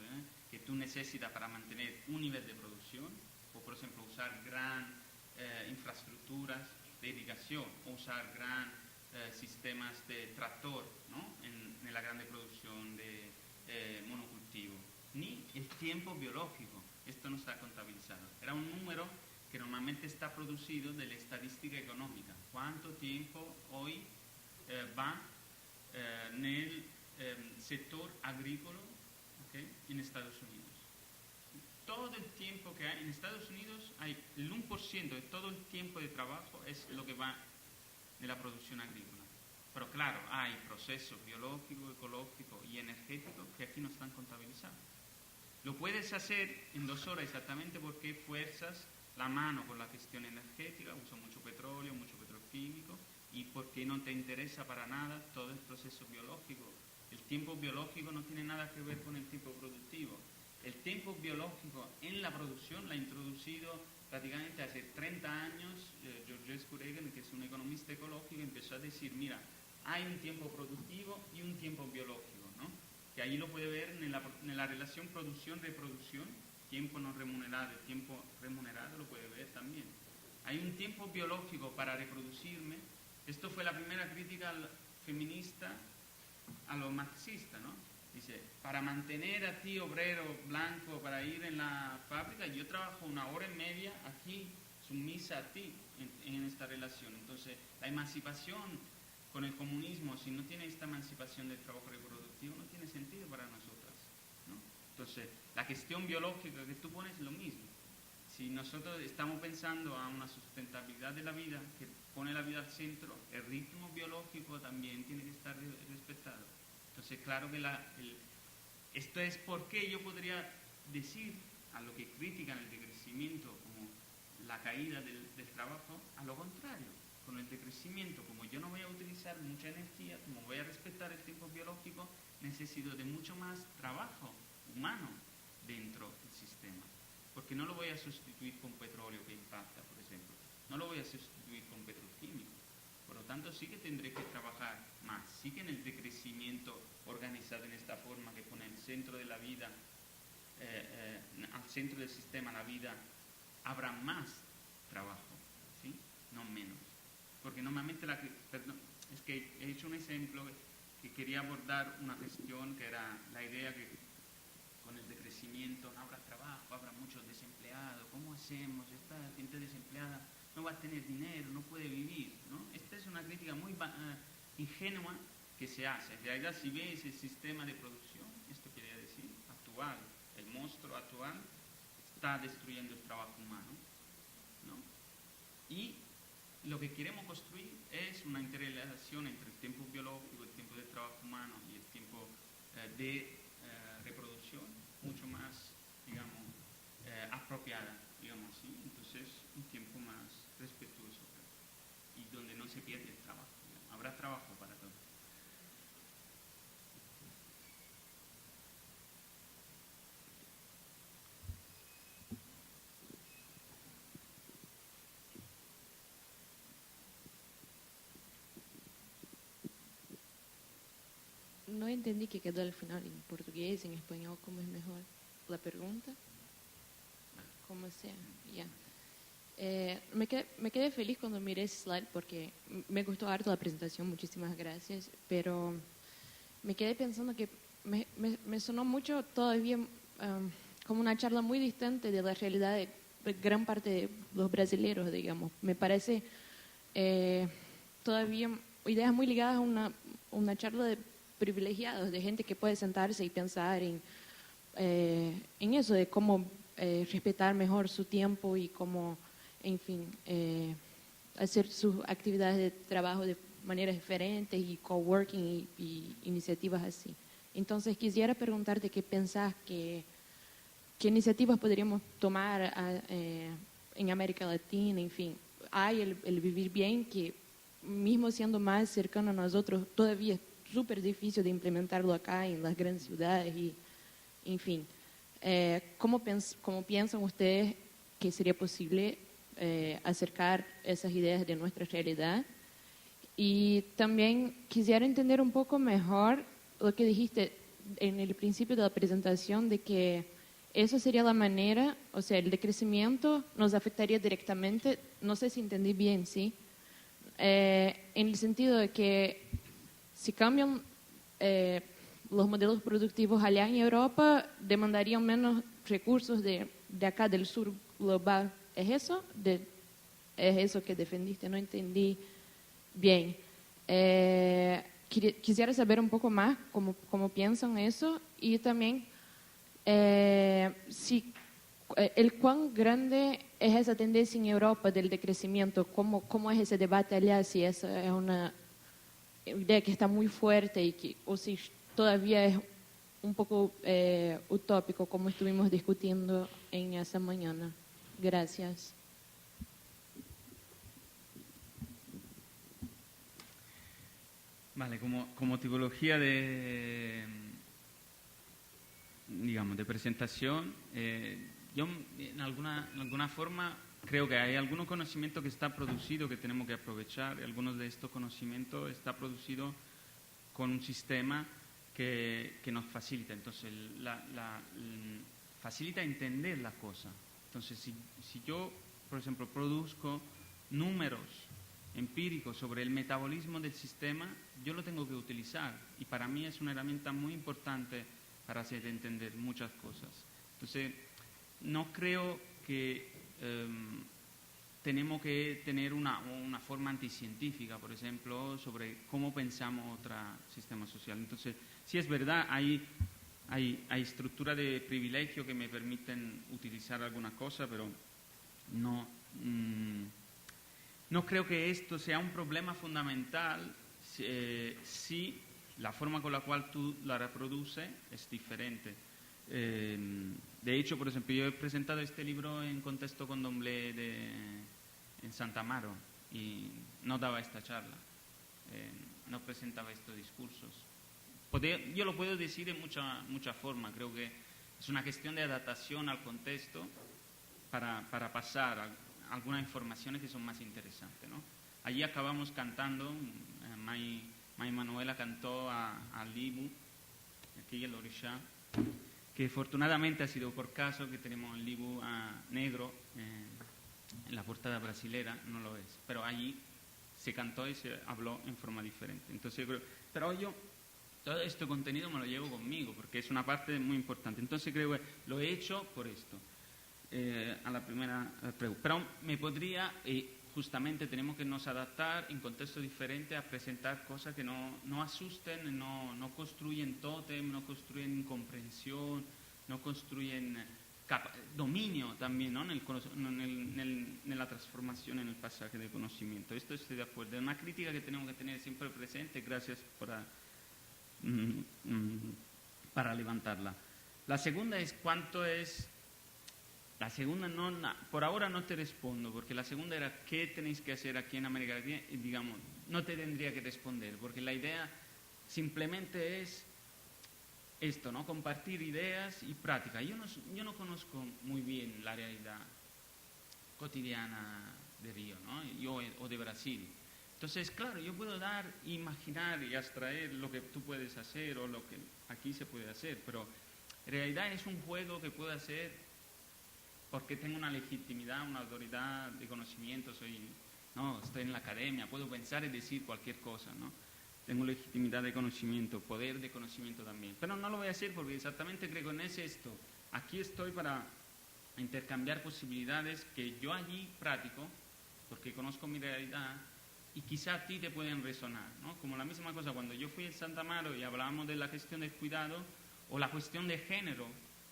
que tú necesitas para mantener un nivel de producción, o por ejemplo usar gran infraestructuras de irrigación o usar gran sistemas de tractor, ¿no?, en la grande producción de monocultivo, ni el tiempo biológico. Esto no está contabilizado. Era un número que normalmente está producido de la estadística económica. ¿Cuánto tiempo hoy va en el sector agrícola, ¿okay?, en Estados Unidos? Todo el tiempo que hay en Estados Unidos, hay el 1% de todo el tiempo de trabajo es lo que va de la producción agrícola. Pero claro, hay procesos biológicos, ecológicos y energéticos que aquí no están contabilizados. Lo puedes hacer en 2 horas exactamente porque fuerzas la mano con la gestión energética, usa mucho petróleo, mucho petroquímico, y porque no te interesa para nada todo el proceso biológico. El tiempo biológico no tiene nada que ver con el tiempo productivo. el tiempo biológico en la producción la ha introducido prácticamente hace 30 años. Georges Kuregen, que es un economista ecológico, empezó a decir, mira, hay un tiempo productivo y un tiempo biológico, ¿no? Que ahí lo puede ver en la relación producción-reproducción, tiempo no remunerado, tiempo remunerado lo puede ver también. Hay un tiempo biológico para reproducirme. Esto fue la primera crítica feminista a lo marxista, ¿no? Dice, para mantener a ti, obrero blanco, para ir en la fábrica, yo trabajo 1 hora y media aquí, sumisa a ti, en esta relación. Entonces, la emancipación con el comunismo, si no tiene esta emancipación del trabajo reproductivo, no tiene sentido para nosotras, ¿no? Entonces, la cuestión biológica que tú pones es lo mismo. Si nosotros estamos pensando a una sustentabilidad de la vida, que pone la vida al centro, el ritmo biológico también tiene que estar respetado. Entonces, claro que esto es porque yo podría decir a lo que critican el decrecimiento como la caída del trabajo, a lo contrario. Con el decrecimiento, como yo no voy a utilizar mucha energía, como voy a respetar el tiempo biológico, necesito de mucho más trabajo humano dentro del sistema. Porque no lo voy a sustituir con petróleo que impacta, por ejemplo. No lo voy a sustituir con petroquímicos. Por lo tanto, sí que tendré que trabajar más. Sí que en el decrecimiento organizado en esta forma, que pone el centro de la vida, al centro del sistema, la vida, habrá más trabajo, ¿sí? No menos. Porque normalmente, es que he hecho un ejemplo que quería abordar una cuestión que era la idea que con el decrecimiento no habrá trabajo, habrá muchos desempleados. ¿Cómo hacemos? Esta gente desempleada no va a tener dinero, no puede vivir, ¿no? Esta es una crítica muy ingenua que se hace. En realidad, si ves el sistema de producción, esto quería decir, actual, el monstruo actual, está destruyendo el trabajo humano, ¿no? Y lo que queremos construir es una interrelación entre el tiempo biológico, el tiempo de trabajo humano y el tiempo de reproducción mucho más, digamos, apropiada, digamos así. Entonces, un tiempo más respetuoso y donde no se pierde el trabajo, digamos. Habrá trabajo para todos.
No entendí que quedó al final en portugués, en español, ¿cómo es mejor la pregunta? Como sea, ya. Me quedé feliz cuando miré ese slide porque me gustó harto la presentación, muchísimas gracias, pero me quedé pensando que me sonó mucho todavía como una charla muy distante de la realidad de gran parte de los brasileños, digamos. Me parece todavía ideas muy ligadas a una charla de privilegiados, de gente que puede sentarse y pensar en eso, de cómo respetar mejor su tiempo y cómo, en fin, hacer sus actividades de trabajo de maneras diferentes y coworking y iniciativas así. Entonces quisiera preguntarte qué pensás, qué iniciativas podríamos tomar en América Latina, en fin. Hay el vivir bien que, mismo siendo más cercano a nosotros, todavía es súper difícil de implementarlo acá en las grandes ciudades y, en fin. ¿Cómo piensan ustedes que sería posible acercar esas ideas de nuestra realidad? Y también quisiera entender un poco mejor lo que dijiste en el principio de la presentación, de que eso sería la manera, o sea, el decrecimiento nos afectaría directamente, no sé si entendí bien, ¿sí? En el sentido de que si cambian los modelos productivos allá en Europa, demandarían menos recursos de acá del sur global. ¿Es eso? ¿Es eso que defendiste? No entendí bien. Quisiera saber un poco más cómo piensan eso y también el cuán grande es esa tendencia en Europa del decrecimiento, cómo es ese debate allá, si esa es una idea que está muy fuerte o si todavía es un poco utópico, como estuvimos discutiendo en esa mañana. Gracias.
Vale, como tipología de digamos, de presentación, yo en alguna forma creo que hay algún conocimiento que está producido que tenemos que aprovechar, y algunos de estos conocimientos está producido con un sistema que nos facilita, entonces facilita entender la cosa. Entonces, si yo, por ejemplo, produzco números empíricos sobre el metabolismo del sistema, yo lo tengo que utilizar, y para mí es una herramienta muy importante para hacer entender muchas cosas. Entonces, no creo que tenemos que tener una forma anticientífica, por ejemplo, sobre cómo pensamos otro sistema social. Entonces, sí es verdad, hay estructuras de privilegio que me permiten utilizar alguna cosa, pero no creo que esto sea un problema fundamental si la forma con la cual tú la reproduces es diferente. De hecho, por ejemplo, yo he presentado este libro en contexto candomblé en Santa Amaro y no daba esta charla, no presentaba estos discursos. Yo lo puedo decir en mucha forma, creo que es una cuestión de adaptación al contexto para pasar algunas informaciones que son más interesantes, ¿no? Allí acabamos cantando, May Manuela cantó al Libu, aquí el Orisha, que afortunadamente ha sido por caso que tenemos el Libu negro en la portada brasilera, no lo es, pero allí se cantó y se habló en forma diferente. Entonces yo creo, pero yo todo este contenido me lo llevo conmigo porque es una parte muy importante. Entonces creo que lo he hecho por esto. A la primera pregunta. Pero me podría, justamente tenemos que nos adaptar en contextos diferentes a presentar cosas que no asusten, no construyen tótem, no construyen comprensión, no construyen dominio también, ¿no? en la transformación, en el pasaje de conocimiento. Esto estoy de acuerdo. Es una crítica que tenemos que tener siempre presente. Gracias para levantarla. La segunda es cuánto es. La segunda por ahora no te respondo, porque la segunda era qué tenéis que hacer aquí en América Latina, y digamos, no te tendría que responder, porque la idea simplemente es esto, ¿no? Compartir ideas y práctica. Yo no conozco muy bien la realidad cotidiana de Río, ¿no? O de Brasil. Entonces, claro, yo puedo imaginar y abstraer lo que tú puedes hacer o lo que aquí se puede hacer, pero en realidad es un juego que puedo hacer porque tengo una legitimidad, una autoridad de conocimiento, estoy en la academia, puedo pensar y decir cualquier cosa, ¿no? Tengo legitimidad de conocimiento, poder de conocimiento también. Pero no lo voy a hacer porque exactamente creo que no es esto. Aquí estoy para intercambiar posibilidades que yo allí practico, porque conozco mi realidad, y quizá a ti te pueden resonar, ¿no? Como la misma cosa cuando yo fui en Santa Amaro y hablábamos de la cuestión del cuidado o la cuestión de género,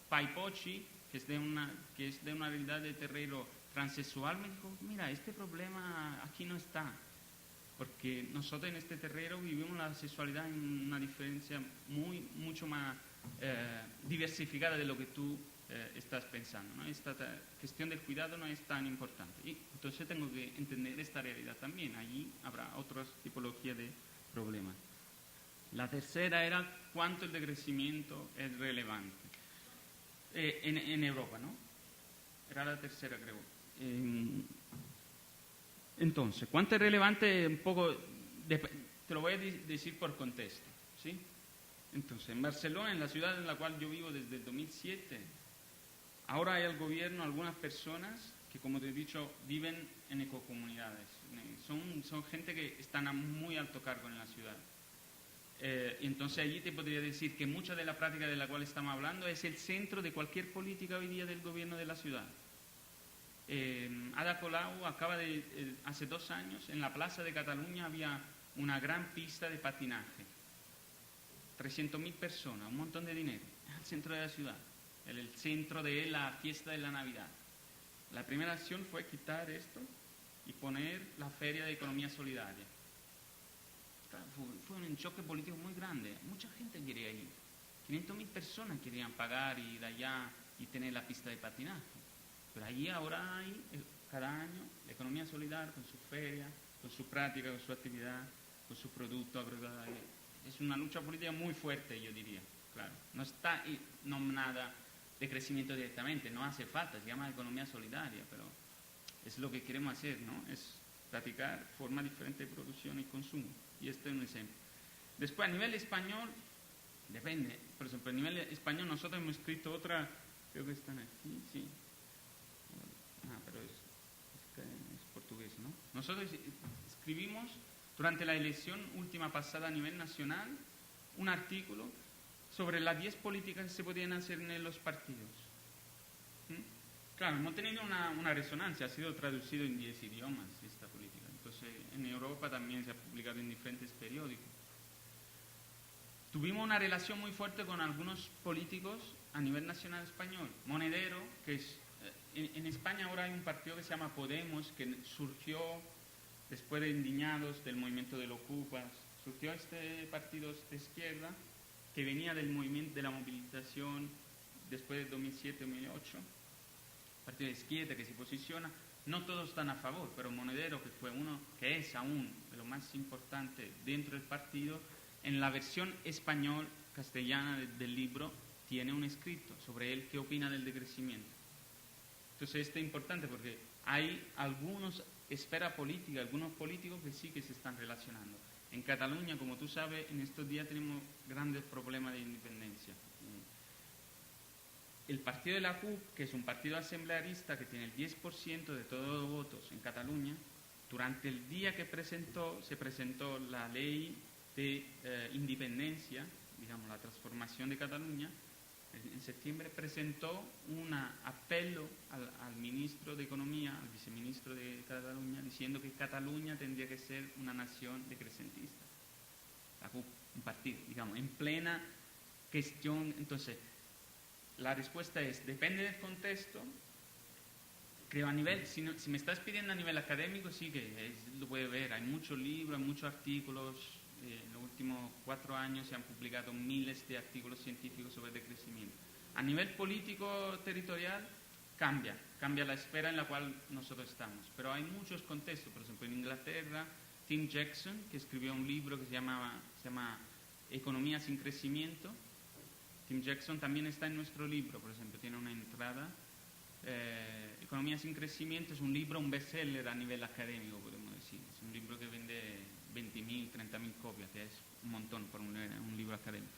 Paipochi, que es de una realidad de terreno transexual, me dijo, mira, este problema aquí no está, porque nosotros en este terreno vivimos la sexualidad en una diferencia mucho más diversificada de lo que tú estás pensando, ¿no? Esta cuestión del cuidado no es tan importante, y entonces tengo que entender esta realidad también. Allí habrá otras tipologías de problemas. La tercera era cuánto el decrecimiento es relevante. En Europa, ¿no? Era la tercera, creo. Entonces, ¿cuánto es relevante? Un poco, te lo voy a decir por contexto, ¿sí? Entonces, en Barcelona, en la ciudad en la cual yo vivo desde el 2007, ahora hay al gobierno algunas personas que, como te he dicho, viven en ecocomunidades. Son gente que están a muy alto cargo en la ciudad. Entonces allí te podría decir que mucha de la práctica de la cual estamos hablando es el centro de cualquier política hoy día del gobierno de la ciudad. Ada Colau hace 2 años, en la Plaza de Cataluña había una gran pista de patinaje. 300.000 personas, un montón de dinero, al centro de la ciudad, el centro de la fiesta de la Navidad. La primera acción fue quitar esto y poner la Feria de Economía Solidaria. Fue un choque político muy grande. Mucha gente quería ir. 500.000 personas querían pagar y ir allá y tener la pista de patinaje. Pero allí ahora hay, cada año, la economía solidaria con su feria, con su práctica, con su actividad, con su producto agroalimentario. Es una lucha política muy fuerte, yo diría. claro. No está nombrada de crecimiento directamente, no hace falta, se llama economía solidaria, pero es lo que queremos hacer, ¿no? Es practicar forma diferente de producción y consumo. Y este es un ejemplo. Después, a nivel español, depende. Por ejemplo, a nivel español nosotros hemos escrito otra, creo que están aquí, sí. Pero es portugués, ¿no? Nosotros escribimos durante la elección última pasada a nivel nacional un artículo sobre las 10 políticas que se podían hacer en los partidos. Claro, hemos tenido una resonancia, ha sido traducido en 10 idiomas esta política. Entonces, en Europa también se ha publicado en diferentes periódicos. Tuvimos una relación muy fuerte con algunos políticos a nivel nacional español. Monedero, que es... En España ahora hay un partido que se llama Podemos, que surgió después de Indignados, del movimiento de los Ocupas. Surgió este partido de izquierda que venía del movimiento de la movilización después de 2007-2008. Partido de izquierda que se posiciona. No todos están a favor, pero Monedero, que fue uno que es aún de lo más importante dentro del partido, en la versión español castellana del libro tiene un escrito sobre él qué opina del decrecimiento. Entonces esto es importante porque hay algunos esfera política, algunos políticos que sí que se están relacionando. En Cataluña, como tú sabes, en estos días tenemos grandes problemas de independencia. El partido de la CUP, que es un partido asamblearista que tiene el 10% de todos los votos en Cataluña, durante el día que se presentó la ley de independencia, digamos la transformación de Cataluña, en septiembre presentó un apelo al ministro de Economía, al viceministro de Cataluña, diciendo que Cataluña tendría que ser una nación decrecentista. La CUP, un partido, digamos, en plena cuestión. Entonces, la respuesta es, depende del contexto. Creo a nivel, si me estás pidiendo a nivel académico, sí que lo puede ver. Hay muchos libros, hay muchos artículos. En los últimos 4 años se han publicado miles de artículos científicos sobre decrecimiento. A nivel político territorial cambia la esfera en la cual nosotros estamos. Pero hay muchos contextos. Por ejemplo, en Inglaterra, Tim Jackson, que escribió un libro que se llama Economía sin crecimiento. Tim Jackson también está en nuestro libro, por ejemplo, tiene una entrada. Economía sin crecimiento es un libro, un bestseller a nivel académico, podemos decir. Es un libro que vende 20.000, 30.000 copias, que es un montón por un libro académico.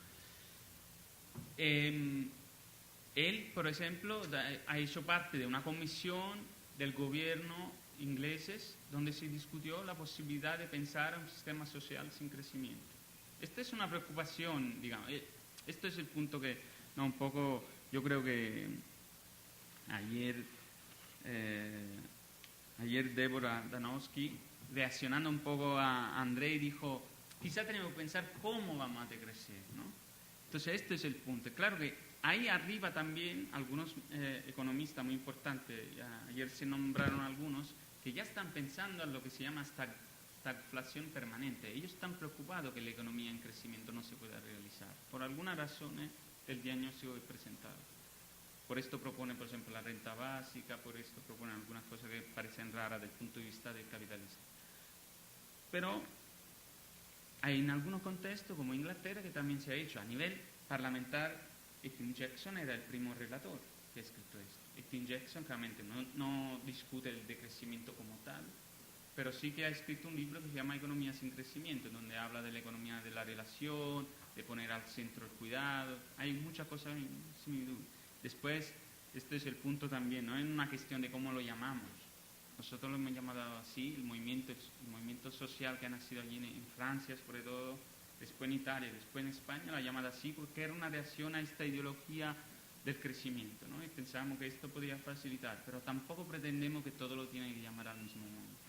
Él, por ejemplo, ha hecho parte de una comisión del gobierno ingleses donde se discutió la posibilidad de pensar en un sistema social sin crecimiento. Esta es una preocupación, digamos. Esto es el punto que, un poco, yo creo que ayer Débora Danowski, reaccionando un poco a Andrei, dijo, quizá tenemos que pensar cómo vamos a decrecer, ¿no? Entonces, este es el punto. Claro que ahí arriba también algunos economistas muy importantes, ayer se nombraron algunos, que ya están pensando en lo que se llama estagflación permanente. Ellos están preocupados que la economía en crecimiento no se pueda realizar, por algunas razones del diagnóstico que he presentado. Por esto propone, por ejemplo, la renta básica, por esto propone algunas cosas que parecen raras desde el punto de vista del capitalismo. Pero hay en algunos contextos, como Inglaterra, que también se ha hecho a nivel parlamentar. Tim Jackson era el primo relator que ha escrito esto. Tim Jackson claramente no discute el decrecimiento como tal, pero sí que ha escrito un libro que se llama Economía sin crecimiento, donde habla de la economía de la relación, de poner al centro el cuidado. Hay muchas cosas en similitud. Después, este es el punto también, no es una cuestión de cómo lo llamamos. Nosotros lo hemos llamado así, el movimiento social que ha nacido allí en Francia, sobre todo, después en Italia, después en España, la llamada así porque era una reacción a esta ideología del crecimiento, ¿no? Y pensábamos que esto podía facilitar, pero tampoco pretendemos que todo lo tiene que llamar al mismo modo.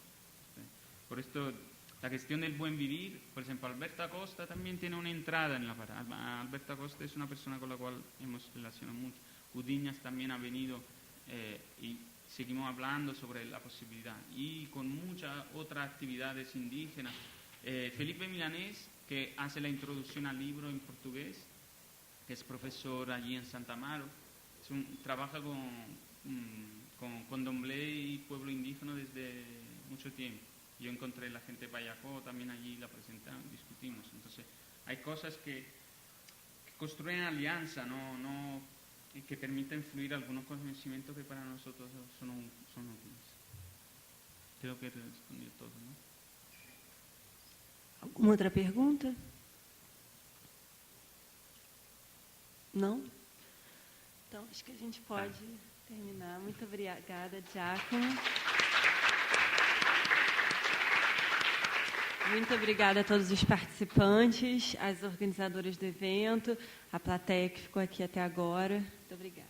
Por esto, la cuestión del buen vivir, por ejemplo, Alberto Acosta también tiene una entrada en la parada. Alberto Acosta es una persona con la cual hemos relacionado mucho. Udiñas también ha venido y seguimos hablando sobre la posibilidad. Y con muchas otras actividades indígenas. Felipe Milanés, que hace la introducción al libro en portugués, que es profesor allí en Santa Amaro, trabaja con Condomblé y pueblo indígena desde mucho tiempo. Yo encontré la gente de Payacó, también allí la presentamos, discutimos. Entonces, hay cosas que construyen alianza, y que permiten fluir algunos conocimientos que para nosotros son útiles. Creo que respondió todo, ¿no?
Alguma outra pergunta? Não? Então, acho que a gente pode terminar. Muito obrigada, Giacomo. Muito obrigada a todos os participantes, as organizadoras do evento, a plateia que ficou aqui até agora. Muito obrigada.